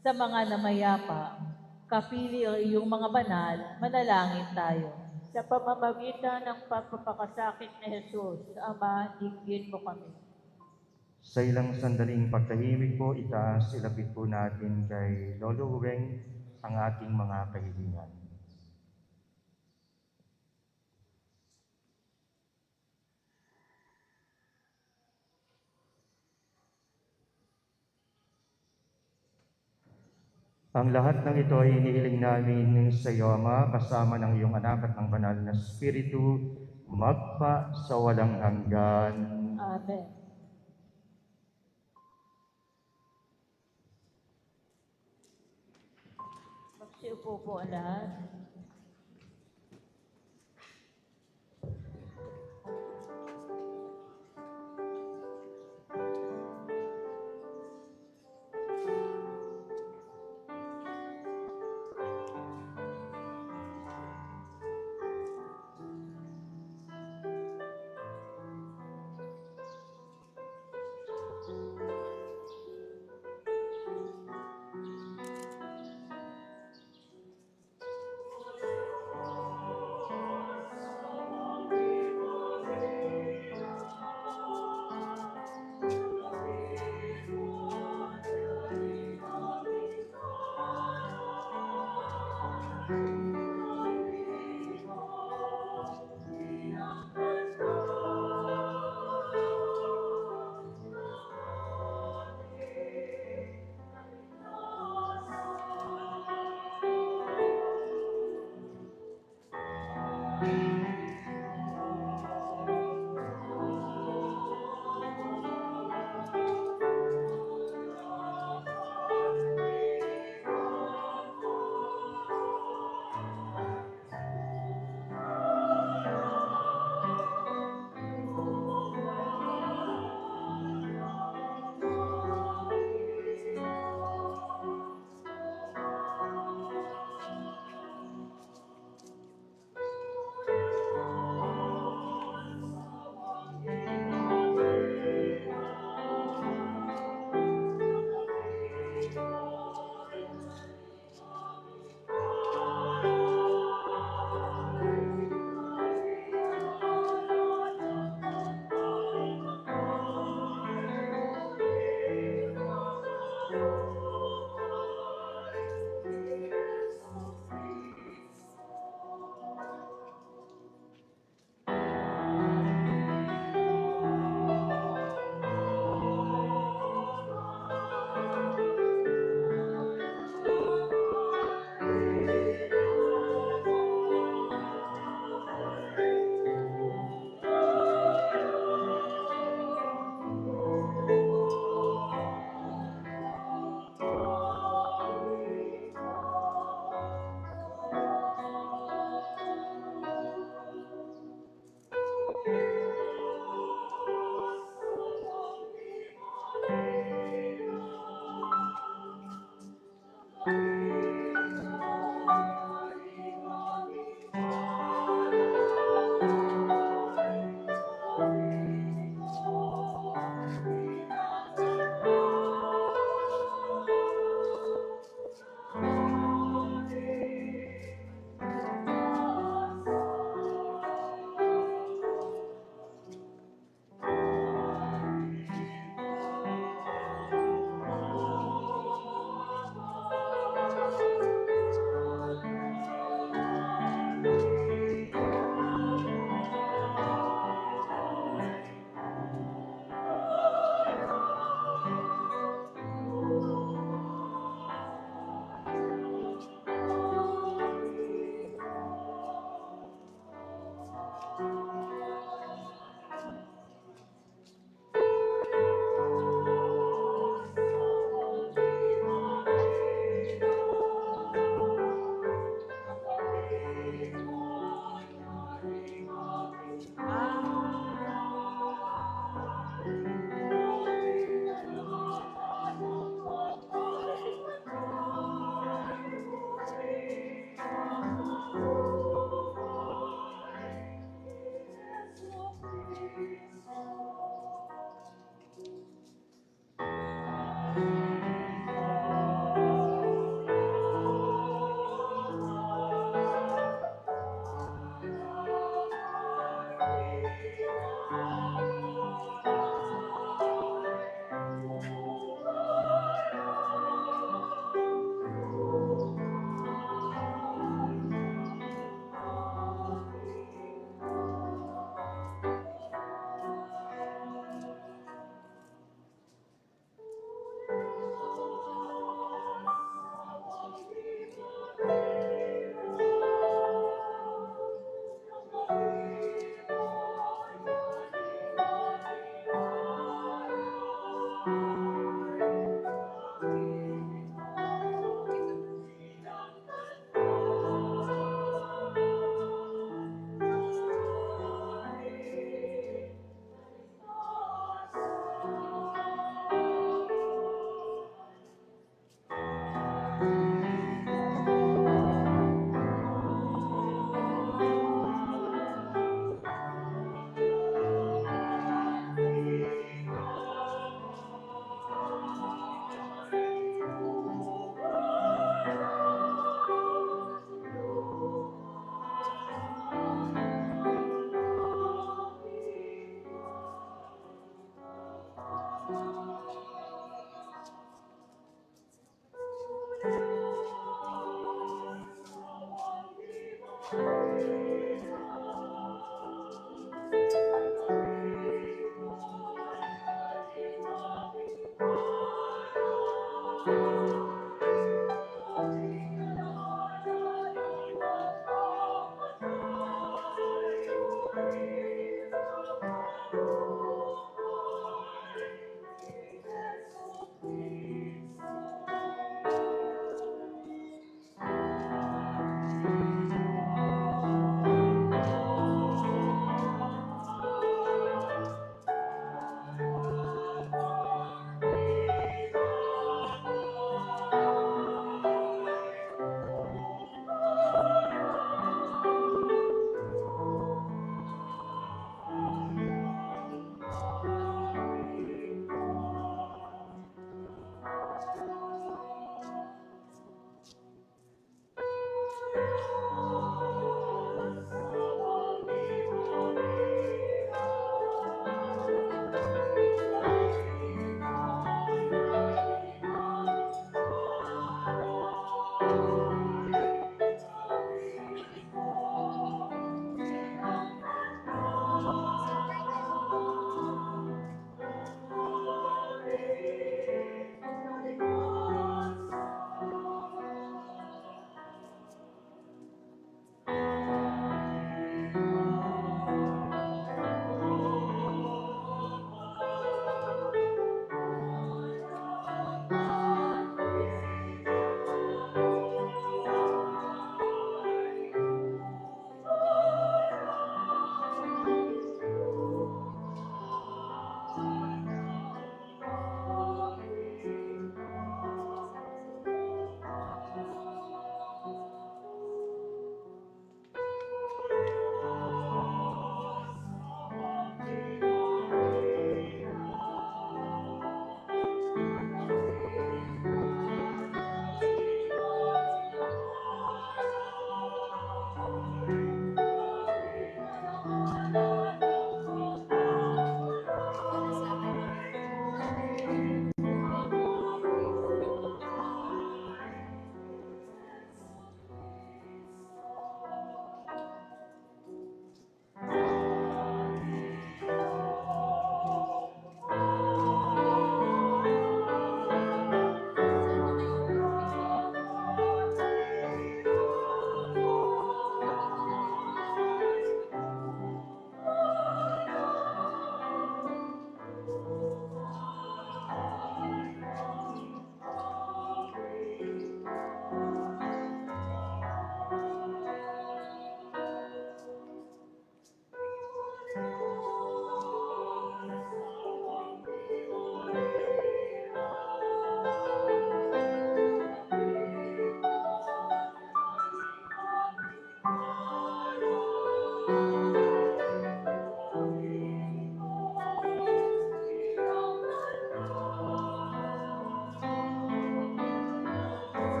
sa mga namayapa. Kapili ang iyong mga banal, manalangin tayo. Sa pamamagitan ng pagpapakasakit ni Jesus, Ama, dinggin mo kami. sa ilang sandaling pagtahimik po, itaas, ilapit po natin kay Lolo Uweng ang ating mga kahilingan. Ang lahat ng ito ay inihiling namin sa iyo, Ama, kasama ng iyong anak at ng banal na Espiritu, magpa sa walang hanggan. Amen. Magsiupo po ang lahat.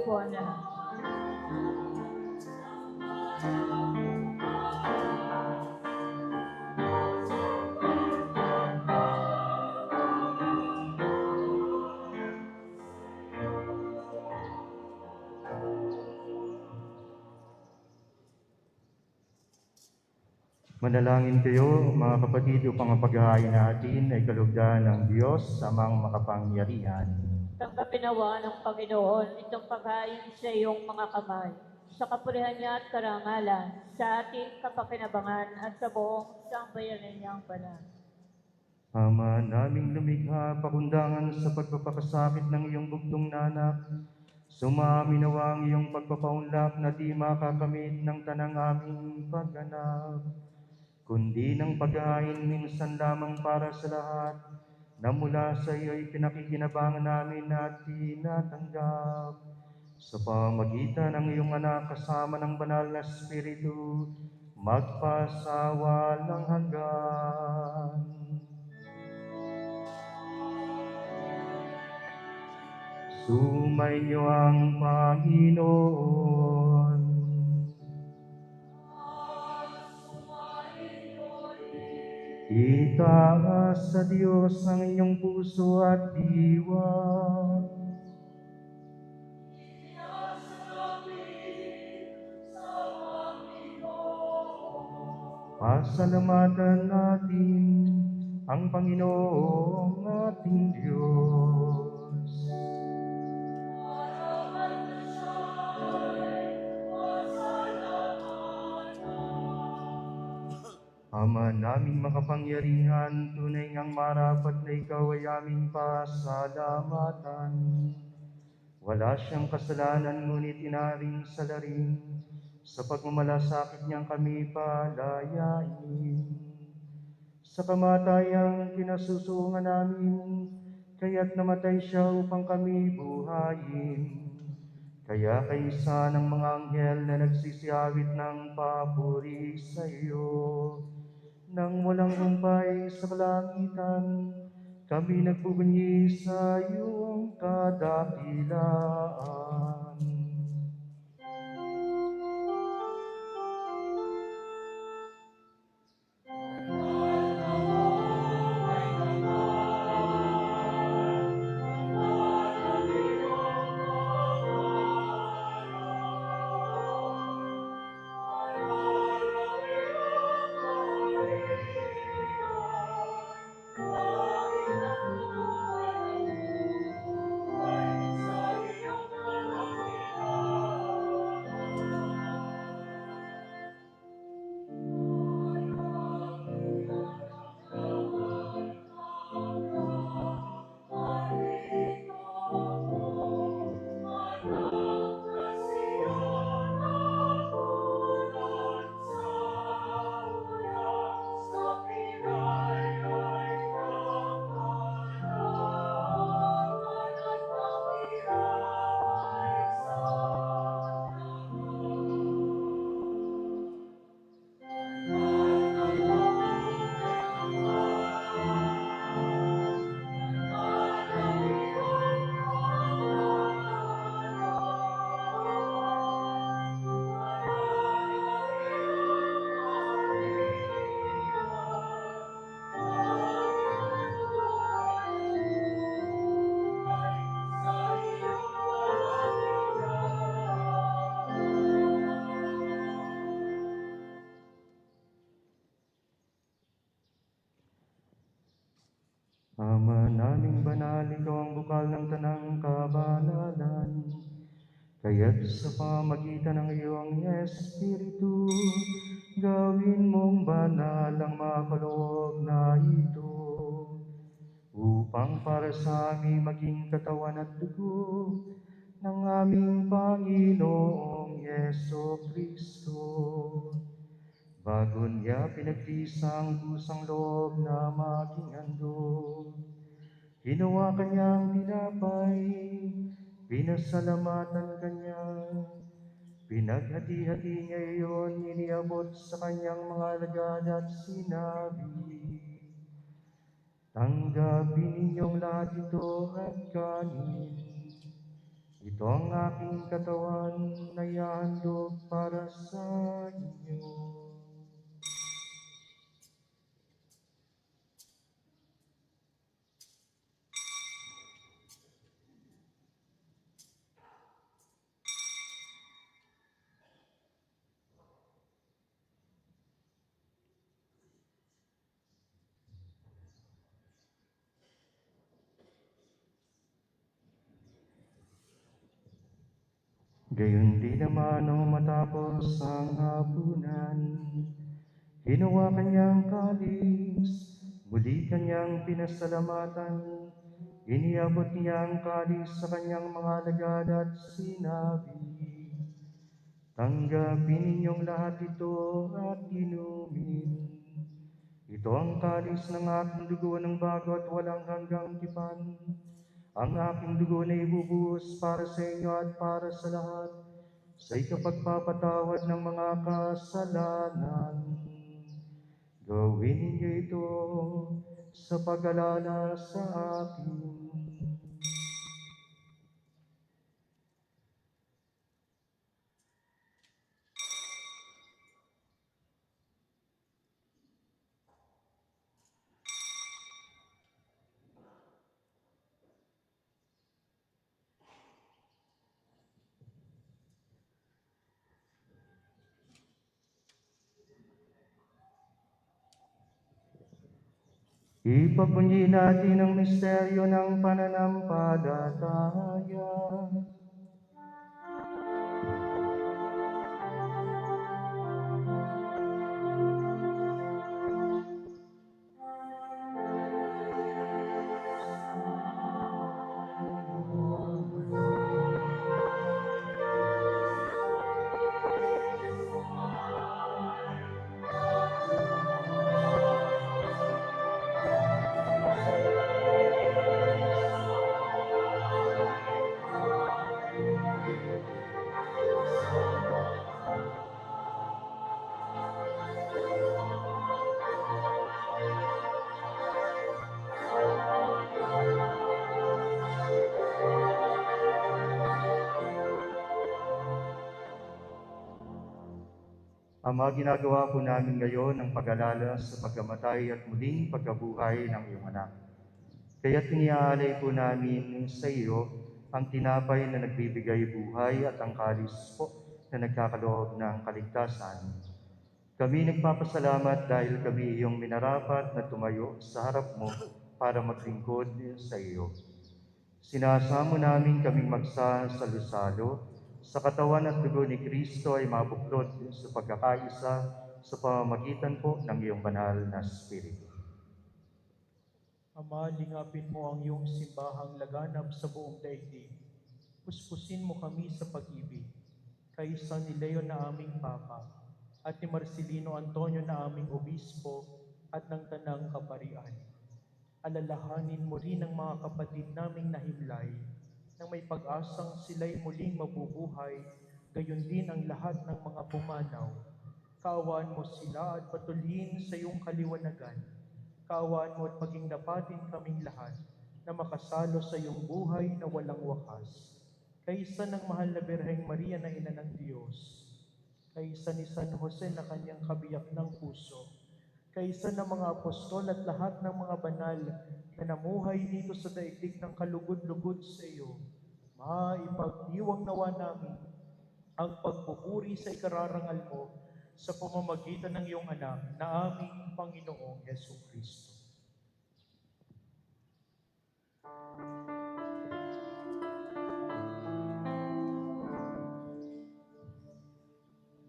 po ang lahat. Manalangin kayo, mga kapatid, upang ang paghahain natin ay kalugdan ng Diyos amang makapangyarihan. Tanggapin nawa ng Panginoon itong paghain sa iyong mga kamay, sa kapurihan niya at karangalan, sa ating kapakinabangan at sa buong sambayanan niyang banal. Ama naming lumikha, pakundangan sa pagpapakasakit ng iyong bugtong nanak, sumami nawa ang iyong pagpapaunlak na di makakamit ng tanang aming pagganap, kundi ng paghahain minsan lamang para sa lahat, na mula sa iyo ay pinakikinabangan namin at tinatanggap. Sa pamagitan ng iyong anak kasama ng banal na Espiritu, magpasawa ng hanggan. Sumainyo ang Panginoon. Itaas sa Diyos ang inyong puso at diwa. Pasalamatan natin ang Panginoong ating Diyos. Ama naming makapangyarihan, tunay ngang marapat na ikaw ay aming pasalamatan. Wala siyang kasalanan, ngunit inaring salarin, sa pagmamalasakit niyang kami palayain. Sa kamatayang kinasusungan namin, kaya't namatay siya upang kami buhayin. Kaya kaisa ng mga anghel na nagsisiyawit ng papuri sa iyo, nang walang humpay sa kalangitan, kami nagbubunyi sa iyong kadakilaan. Ama naming banal, ikaw ang bukal ng tanang kabanalan. Kaya't sa pamagitan ng iyong Espiritu, gawin mong banal ang mga kaloob na ito, upang para sa amin maging katawan at dugo ng aming Panginoong Yeso Kristo. Bago niya pinagtisa ang kusang loob na maging handog, ginawa kanyang tinapay, pinasalamatan kanya, pinaghati-hati niya iyon, iniabot sa kanyang mga alagad at sinabi, "Tanggapin ninyong lahat ito at kanin. Ito ang aking katawan na ihahandog para sa inyo. Gayon din naman nung matapos ang hapunan, ginawa kanyang kalis, muli kanyang pinasalamatan, iniabot niya ang kalis sa kanyang mga alagad at sinabi, tanggapin ninyong lahat ito at inumin. Ito ang kalis ng aking dugo ng bago at walang hanggang tipan. Ang aking dugo na ibubuhos para sa inyo at para sa lahat, sa ikapagpapatawad ng mga kasalanan. Gawin ninyo ito sa pag-alala sa akin. Ipapunyi natin ang misteryo ng pananampalataya. Ama, ginagawa po namin ngayon ang pag-alala sa pagkamatay at muling pagkabuhay ng iyong anak. Kaya't iniaalay po namin sa iyo ang tinapay na nagbibigay buhay at ang kalis po na nagkakaloob ng kaligtasan. Kami nagpapasalamat dahil kami iyong minarapat na tumayo sa harap mo para maglingkod sa iyo. Sinasamo namin kaming magsasalo-salo sa katawan at dugo ni Kristo ay mabuklod sa pagkakaisa sa pamamagitan po ng iyong banal na Espiritu. Ama, lingapin mo ang iyong simbahang laganap sa buong daigdig. Puspusin mo kami sa pag-ibig. Kaisa ni Leo na aming Papa, at ni Marcelino Antonio na aming Obispo, at ng Tanang Kaparian. Alalahanin mo rin ang mga kapatid naming nahimlay, nang may pag-asang sila'y muling mabubuhay, gayon din ang lahat ng mga pumanaw. Kaawaan mo sila at patuloyin sa iyong kaliwanagan. Kaawaan mo at maging dapatin kaming lahat na makasalo sa iyong buhay na walang wakas. Kaisa ng mahal na Birheng Maria na Ina ng Diyos, kaisa ni San Jose na kanyang kabiyak ng puso, kaisa ng mga apostol at lahat ng mga banal na namuhay dito sa daigdig ng kalugod-lugod sa iyo, maipagdiwang nawa namin ang pagpupuri sa ikararangal mo sa pamamagitan ng iyong anak na aming Panginoong Jesucristo.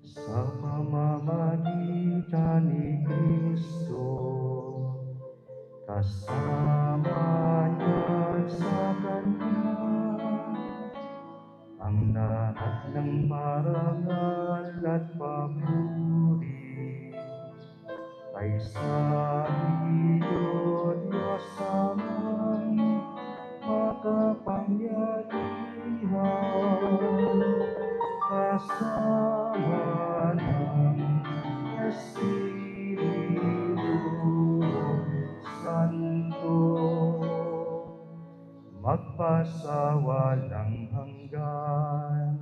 Sa pamamagitan ni Kristo, kasama niya sa Kanya, ang lahat ng parangal at papuri ay sa iyo, Diyos amang makapangyarihan, kasama ng Espiritu Santo, magpasawalang hanggan.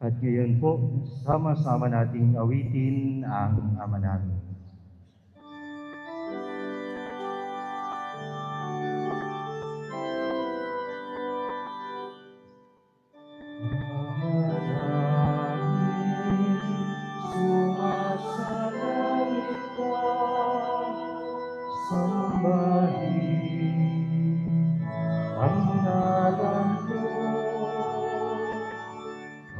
At ngayon po, sama-sama nating awitin ang Ama namin. Ama namin, sumasalangit ka, sambahin ang ngalan mo.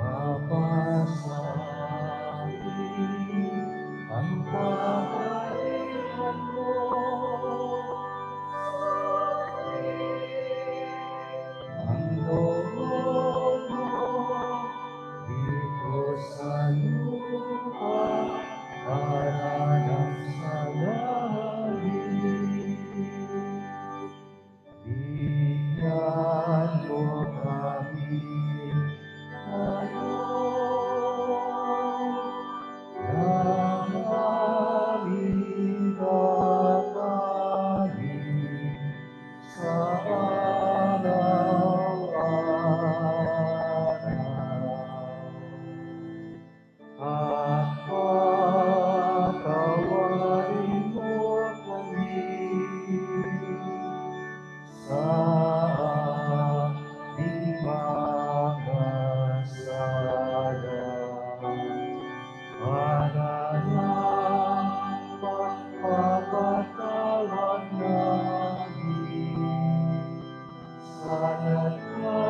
Mapasahin ang kaharian mo. Ang loob mo dito sa lupa para ng sa langit. Bigyan mo kami ng aming kakanin sa araw-araw. At patawarin mo kami sa aming mga sala. Para ng pagpapatawad namin sa nagkakasala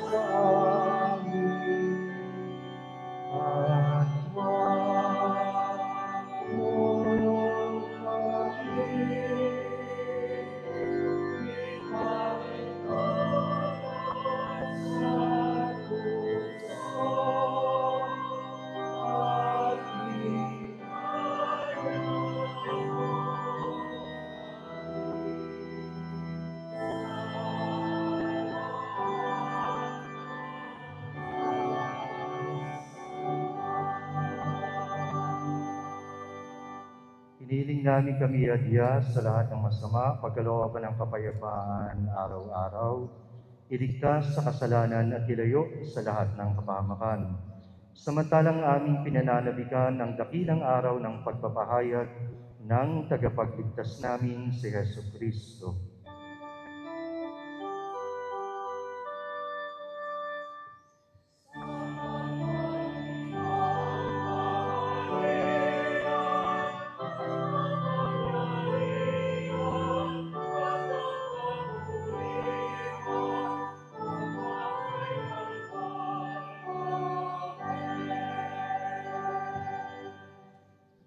sa amin. At huwag mo kami Hiniling namin kami adya sa lahat ng masama, pagkalooban ng kapayapaan araw-araw, iligtas sa kasalanan at ilayo sa lahat ng kapahamakan. Samantalang aming pinananabikan ang dakilang araw ng pagpapahayag ng tagapagligtas namin si Hesus Kristo.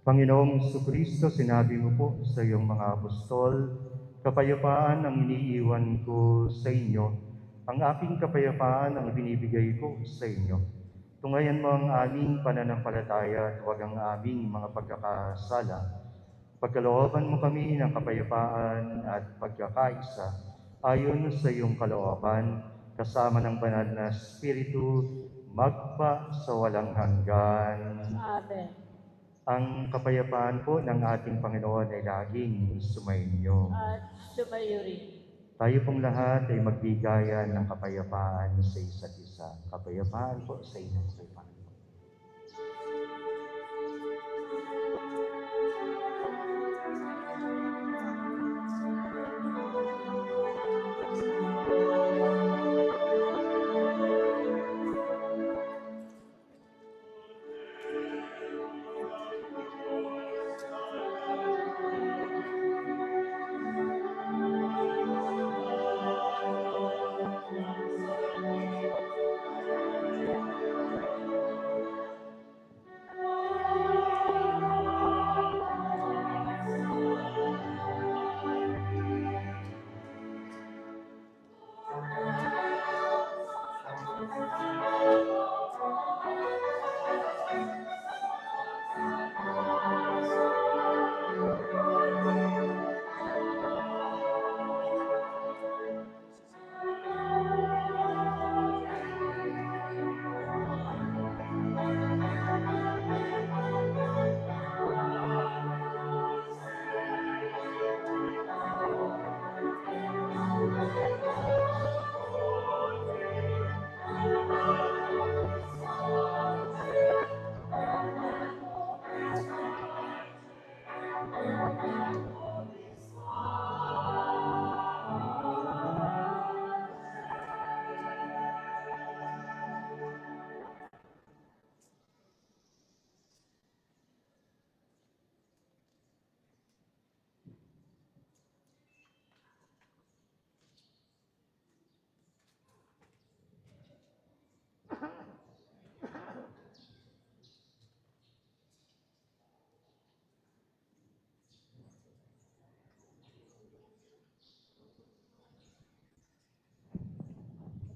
Panginoong Jesucristo, sinabi mo po sa iyong mga apostol, kapayapaan ang iniiwan ko sa inyo, ang aking kapayapaan ang binibigay ko sa inyo. Tungayan mo ang aming pananampalataya at huwag ang aming mga pagkakasala. Pagkalooban mo kami ng kapayapaan at pagkakaisa ayon sa iyong kalooban, kasama ng banal na Espiritu, magpa sa walang hanggan. Amen. Ang kapayapaan po ng ating Panginoon ay laging sumainyo. At sumayo rin. Tayo pong lahat ay magbigayan ng kapayapaan sa isa't isa. Kapayapaan po sa inyo. Kapayapaan po.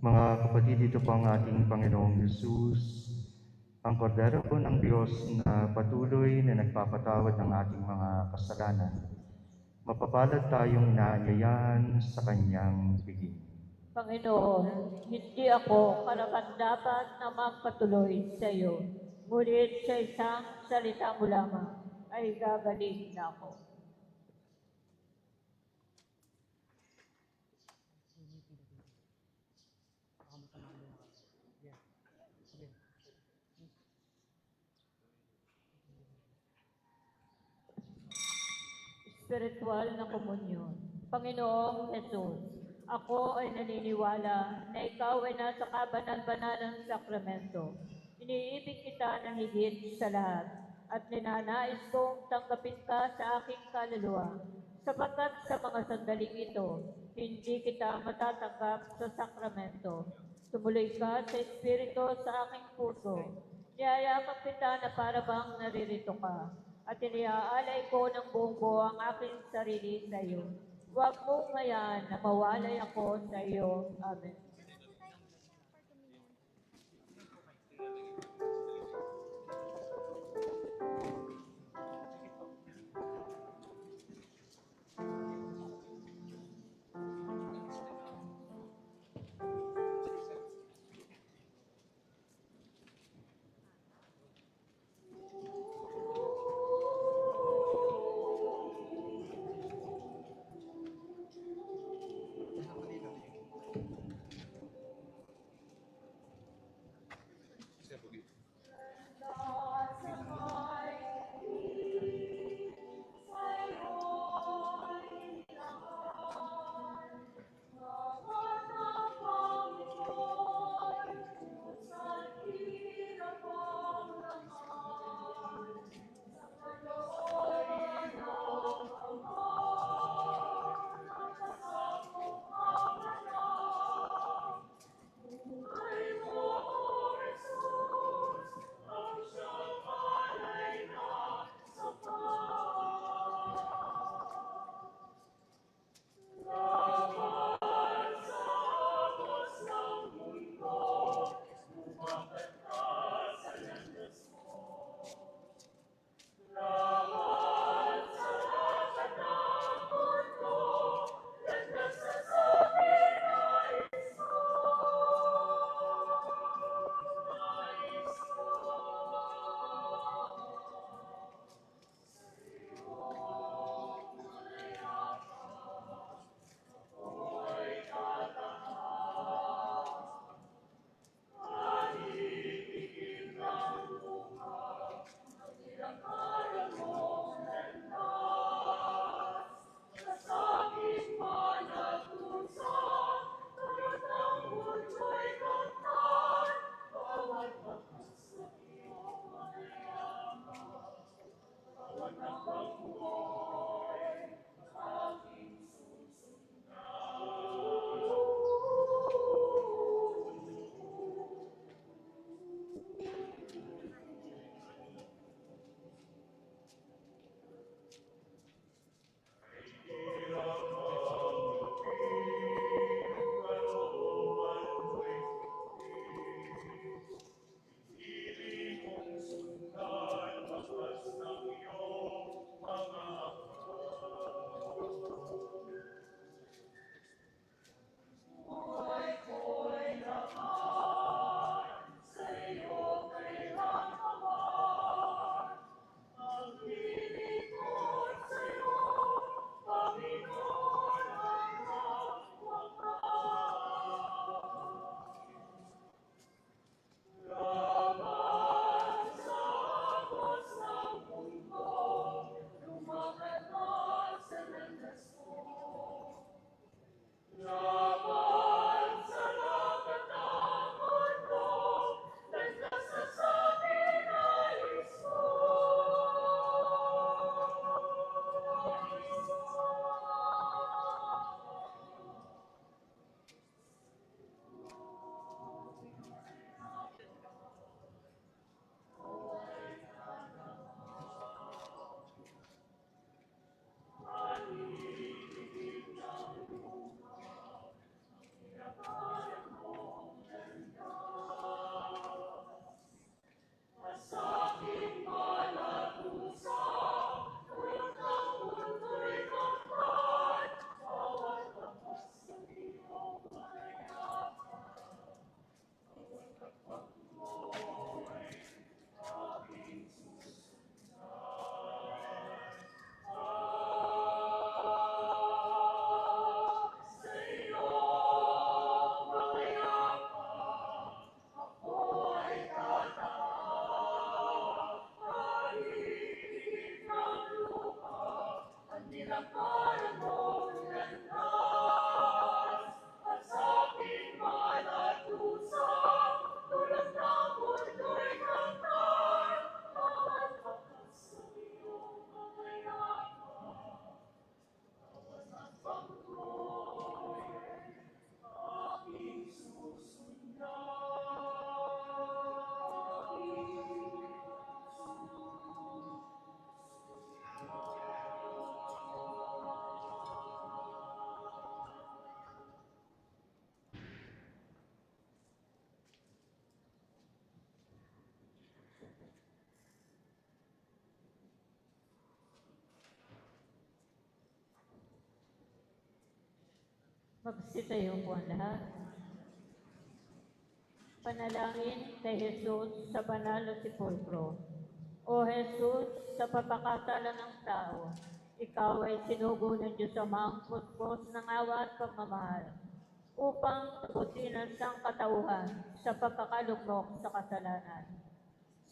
Mga kapatid, ito po ang ating Panginoong Yesus, ang kordero po ng Diyos na patuloy na nagpapatawad ng ating mga kasalanan. Mapapalad tayong inaanyayahan sa kanyang biging. Panginoon, hindi ako karapat-dapat na magpatuloy sa iyo. Ngunit sa isang salita mo lamang ay gagaling na ako. Spiritual na komunyon. Panginoong Jesus, ako ay naniniwala na ikaw ay nasa kabanal-banalang sakramento. Iniibig kita ng higit sa lahat at ninanais kong tanggapin ka sa aking kaluluwa. Sapagkat sa mga sandaling ito, hindi kita matatanggap sa sakramento. Tumuloy ka sa Espiritu sa aking puso. Niyayakap kita na para bang naririto ka at iniaalay ko ng buong buo ang aking sarili sa iyo. Huwag mong hayaan na mawalay ako sa iyo. Amen. Magsitayo po ang lahat. Panalangin kay Jesus sa banal na sepulkro. O Jesus, sa pagkakasala ng tao, ikaw ay sinugo ng Diyos Amang puspos ng awa at pagmamahal upang tubusin ang sangkatauhan sa pagkakalugmok sa kasalanan.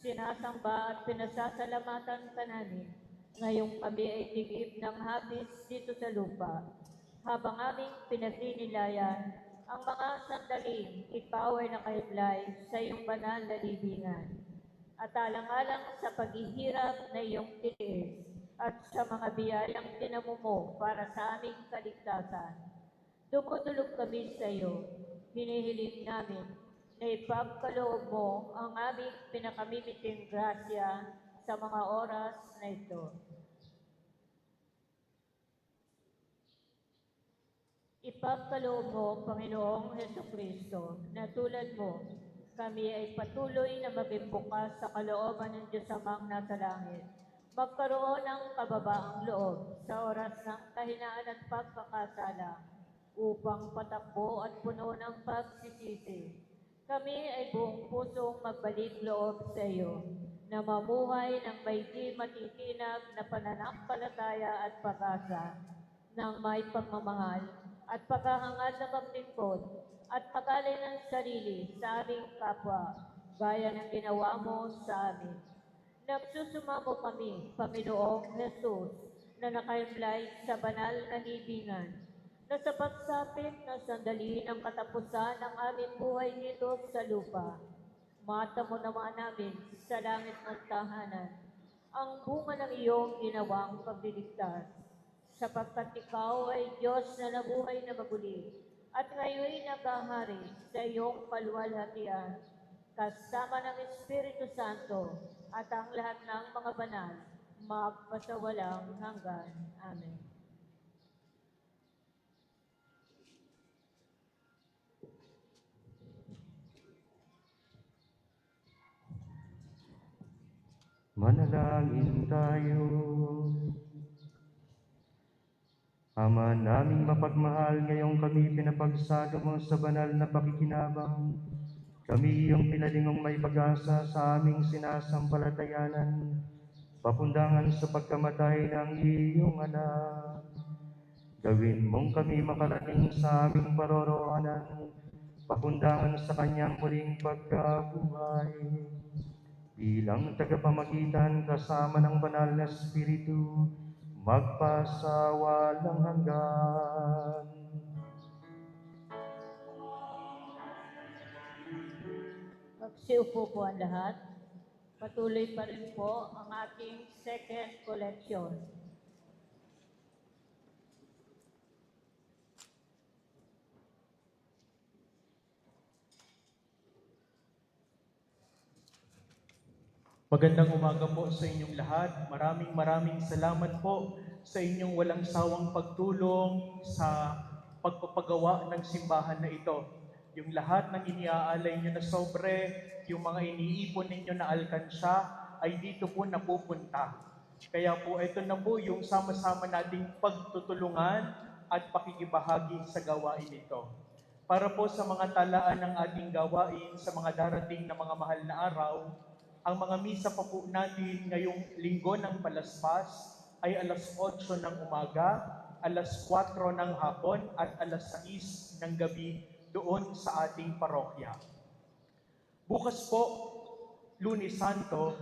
Sinasamba at pinasasalamatan ka namin ngayong kami ay tigib ng hapis dito sa lupa, habang aming pinaglinilayan ang mga sandaling ikaw ay nakahiblay sa iyong banal na libingan. At alang-alang sa paghihirap na iyong tiniis at sa mga biyayang tinamumumo para sa aming kaligtasan, dumudulog kami sa iyo. Hinihiling namin na ipagkaloob mo ang aming pinakamimiting grasya sa mga oras na ito. Ipagkaloob mo, Panginoong Hesukristo, na tulad mo, kami ay patuloy na maging bukas sa kalooban ng Diyos Amang nasa langit. Magkaroon ng kababaang loob sa oras ng kahinaan at pagkakasala upang patakbo at puno ng pagsisisi. Kami ay buong pusong magbalik loob sa iyo na mamuhay ng may di matitinag na pananampalataya at pag-asa ng may pagmamahal at paghahangad na maglingkod at pagalay ng sarili sa aming kapwa, gaya ng ginawa mo sa amin. Nagsusumamo kami, Panginoong Jesus, na nakaimlay sa banal na libingan, na sa pagsapit na sandali ng katapusan ng aming buhay dito sa lupa, mata mo naman namin sa langit ng tahanan ang bunga ng iyong ginawang pagliligtas, sapagkat ikaw ay Diyos na nabuhay na maguli at ngayon naghahari sa iyong kaluwalhatian kasama ng Espiritu Santo at ang lahat ng mga banal magpasawalang hanggan. Amen. Manalangin tayo. Ama naming mapagmahal, ngayong kami pinapagsalo mo sa banal na pakikinabang. Kami iyong pinalingong may pag-asa sa aming sinasampalatayanan, papundangan sa pagkamatay ng iyong anak. Gawin mong kami makarating sa aming paroroonan, papundangan sa kanyang muling pagkabuhay. Bilang tagapamagitan kasama ng banal na Espiritu, magpasawalang hanggan. Magsiupo po ang lahat. Patuloy pa rin po ang ating second collection. Magandang umaga po sa inyong lahat. Maraming salamat po sa inyong walang sawang pagtulong sa pagpapagawa ng simbahan na ito. Yung lahat ng iniaalay nyo na sobre, yung mga iniipon ninyo na alkansya, ay dito po napupunta. Kaya po ito na po yung sama-sama nating pagtutulungan at pakikibahagi sa gawain ito. Para po sa mga talaan ng ating gawain sa mga darating na mga mahal na araw, ang mga misa pa po natin ngayong linggo ng Palaspas ay alas 8 ng umaga, alas 4 ng hapon at alas 6 ng gabi doon sa ating parokya. Bukas po, Lunes Santo,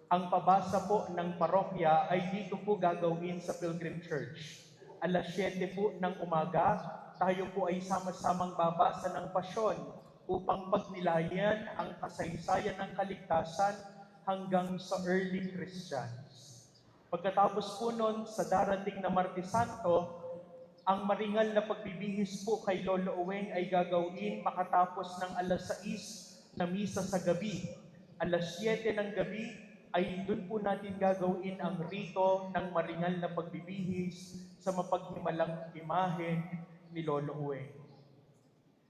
ang pabasa po ng parokya ay dito po gagawin sa Pilgrim Church. Alas 7 po ng umaga, tayo po ay sama-samang babasa ng pasyon upang pagnilayan ang kasaysayan ng kaligtasan hanggang sa early Christians. Pagkatapos po nun, sa darating na Martes Santo, ang maringal na pagbibihis po kay Lolo Uweng ay gagawin makatapos ng alas 6 na misa sa gabi. Alas 7 ng gabi ay doon po natin gagawin ang rito ng maringal na pagbibihis sa mapaghimalang imahe ni Lolo Uweng.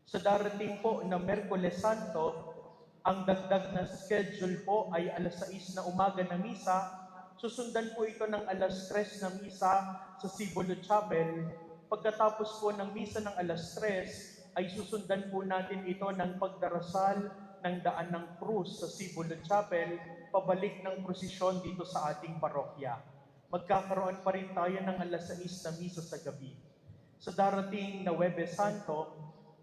Sa darating po na Miyerkules Santo, ang dagdag na schedule po ay alas 6 na umaga na misa. Susundan po ito ng alas 3 na misa sa Sibolo Chapel. Pagkatapos po ng misa ng alas 3, ay susundan po natin ito ng pagdarasal ng Daan ng Cruz sa Sibolo Chapel, pabalik ng prosesyon dito sa ating parokya. Magkakaroon pa rin tayo ng alas 6 na misa sa gabi. Sa darating na Huwebes Santo,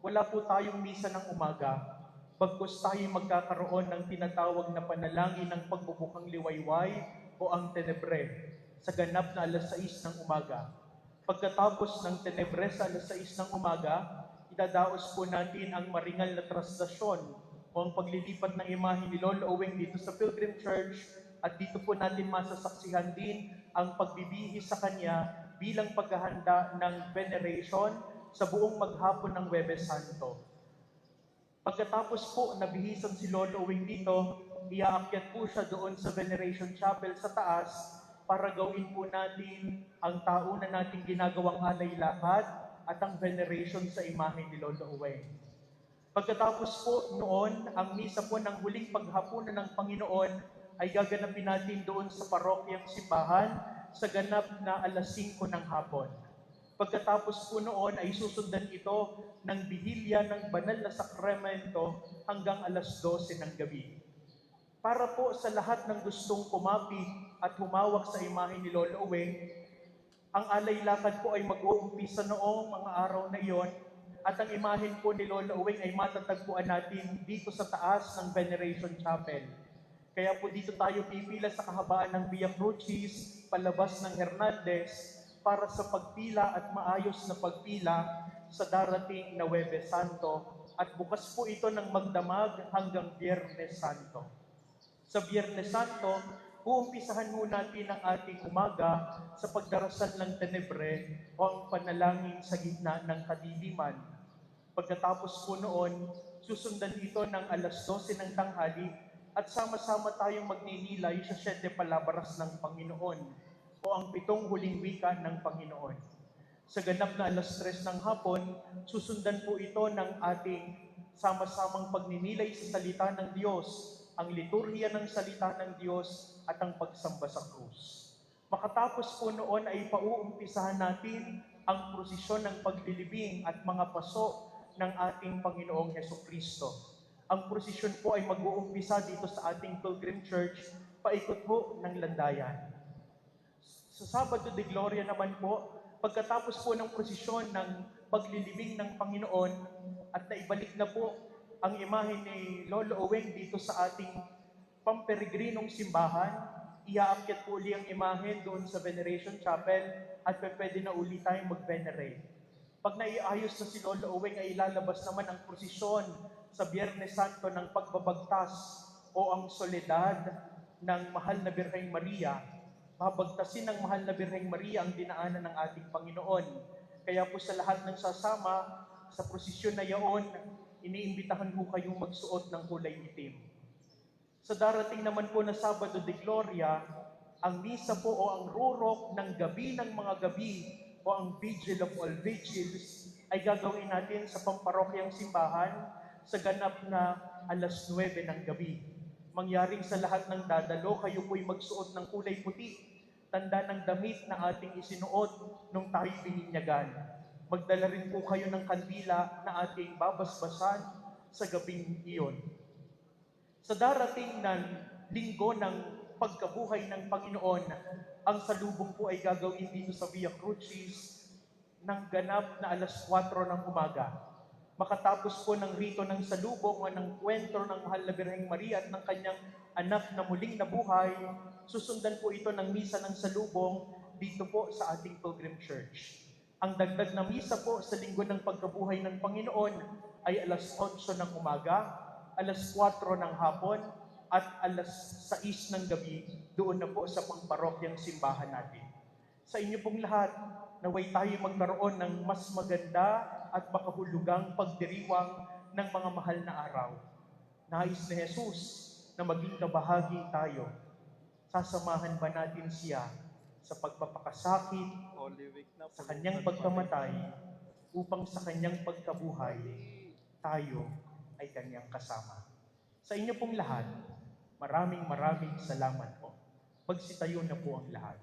wala po tayong misa ng umaga, bagkus tayo magkakaroon ng tinatawag na panalangin ng pagbubukang liwayway o ang tenebre sa ganap na alas 6 ng umaga. Pagkatapos ng tenebre sa alas 6 ng umaga, idadaos po natin ang maringal na traslasyon o ang paglilipat ng imahe ni Lolo Uweng dito sa Pilgrim Church, at dito po natin masasaksihan din ang pagbibihis sa kanya bilang paghahanda ng veneration sa buong maghapon ng Huwebes Santo. Pagkatapos po nabihisan si Lolo Uweng dito, iaakyat po siya doon sa Veneration Chapel sa taas para gawin po natin ang tauna nating ginagawang alay lakad at ang veneration sa imahe ni Lolo Uweng. Pagkatapos po noon, ang misa po ng huling paghapunan ng Panginoon ay gaganapin natin doon sa parokyang simbahan sa ganap na alas 5 ng hapon. Pagkatapos po noon ay susundan ito ng bihilya ng banal na sakramento hanggang alas 12 ng gabi. Para po sa lahat ng gustong kumapit at humawak sa imahe ni Lolo Uweng, ang alay lakad po ay mag-uumpisa noong mga araw na iyon, at ang imahen po ni Lolo Uweng ay matatagpuan natin dito sa taas ng Veneration Chapel. Kaya po dito tayo pipila sa kahabaan ng Via Crucis, palabas ng Hernandez, para sa pagpila at maayos na pagpila sa darating na Huwebes Santo, at bukas po ito ng magdamag hanggang Biyernes Santo. Sa Biyernes Santo, uumpisahan muna natin ang ating umaga sa pagdarasal ng tenebre o ang panalangin sa gitna ng kadiliman. Pagkatapos po noon, susundan ito ng alas 12 ng tanghali at sama-sama tayong magninilay sa 7 palabras ng Panginoon o ang 7 huling wika ng Panginoon. Sa ganap na alas 3 ng hapon, susundan po ito ng ating sama-samang pagninilay sa salita ng Diyos, ang liturhiya ng salita ng Diyos at ang pagsamba sa krus. Makatapos po noon ay pauumpisahan natin ang prosesyon ng paglilibing at mga paso ng ating Panginoong Hesukristo. Ang prosesyon po ay mag-uumpisa dito sa ating Pilgrim Church, paikot po ng landayan. Sa Sabado de Gloria naman po, pagkatapos po ng prosesyon ng paglilibing ng Panginoon at naibalik na po ang imahe ni Lolo Uweng dito sa ating pamperegrinong simbahan, iaakyat po uli ang imahe doon sa Veneration Chapel at pwede na uli tayong mag-venerate. Pag naiayos na si Lolo Uweng ay ilalabas naman ang prosesyon sa Biyernes Santo ng pagbabagtas o ang soledad ng Mahal na Birheng Maria. Babagtasin ng Mahal na Birheng Maria ang dinaanan ng ating Panginoon. Kaya po sa lahat ng sasama sa prosesyon na yaon, iniimbitahan po kayong magsuot ng kulay itim. Sa darating naman po na Sabado de Gloria, ang misa po o ang rurok ng gabi ng mga gabi o ang Vigil of all Vigils ay gagawin natin sa pamparokyang simbahan sa ganap na alas 9 ng gabi. Mangyaring sa lahat ng dadalo, kayo po'y magsuot ng kulay puti, tanda ng damit na ating isinuot nung tayo bininyagan. Magdala rin po kayo ng kandila na ating babasbasan sa gabing iyon. Sa darating ng linggo ng pagkabuhay ng Panginoon, ang salubong po ay gagawin dito sa Via Crucis ng ganap na alas 4 ng umaga. Makatapos po ng rito ng salubong o ng kwento ng Mahal na Birheng Maria at ng kanyang anak na muling nabuhay, susundan po ito ng misa ng salubong dito po sa ating Pilgrim Church. Ang dagdag na misa po sa linggo ng pagkabuhay ng Panginoon ay alas 8 ng umaga, alas 4 ng hapon, at alas 6 ng gabi, doon na po sa pangparokyang simbahan natin. Sa inyo pong lahat, naway tayo magkaroon ng mas maganda at makahulugang pagdiriwang ng mga mahal na araw. Nais ni Jesus na maging kabahagi tayo. Sasamahan ba natin siya sa pagpapakasakit, sa kanyang pagkamatay, upang sa kanyang pagkabuhay, tayo ay kanyang kasama. Sa inyo pong lahat, maraming salamat po. Magsitayo na po ang lahat.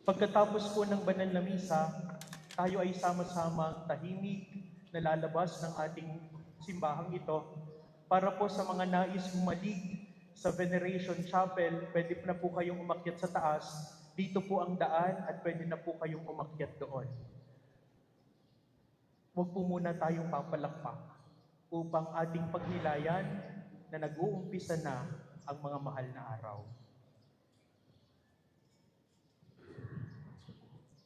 Pagkatapos po ng banal na misa, tayo ay sama-sama tahimik na lalabas ng ating simbahang ito para po sa mga nais humalig sa Veneration Chapel, pwede na po kayong umakyat sa taas. Dito po ang daan at pwede na po kayong umakyat doon. Huwag po muna tayong papalakpak upang ating pagnilayan na nag-uumpisa na ang mga mahal na araw.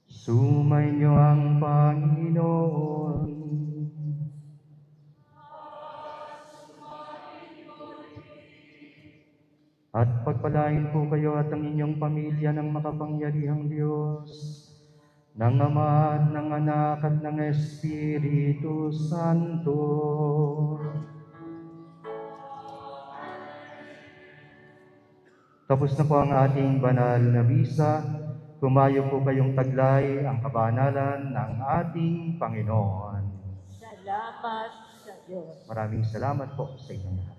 Sumainyo ang Panginoon. At pagpalain po kayo at ang inyong pamilya ng makapangyarihang Diyos, ng Ama at ng Anak at ng Espiritu Santo. Tapos na po ang ating banal na misa. Kumayo po kayong taglay ang kabanalan ng ating Panginoon. Salamat sa Diyos. Maraming salamat po sa inyong lahat.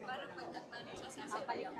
Parang pagkatapos sa sasapayan.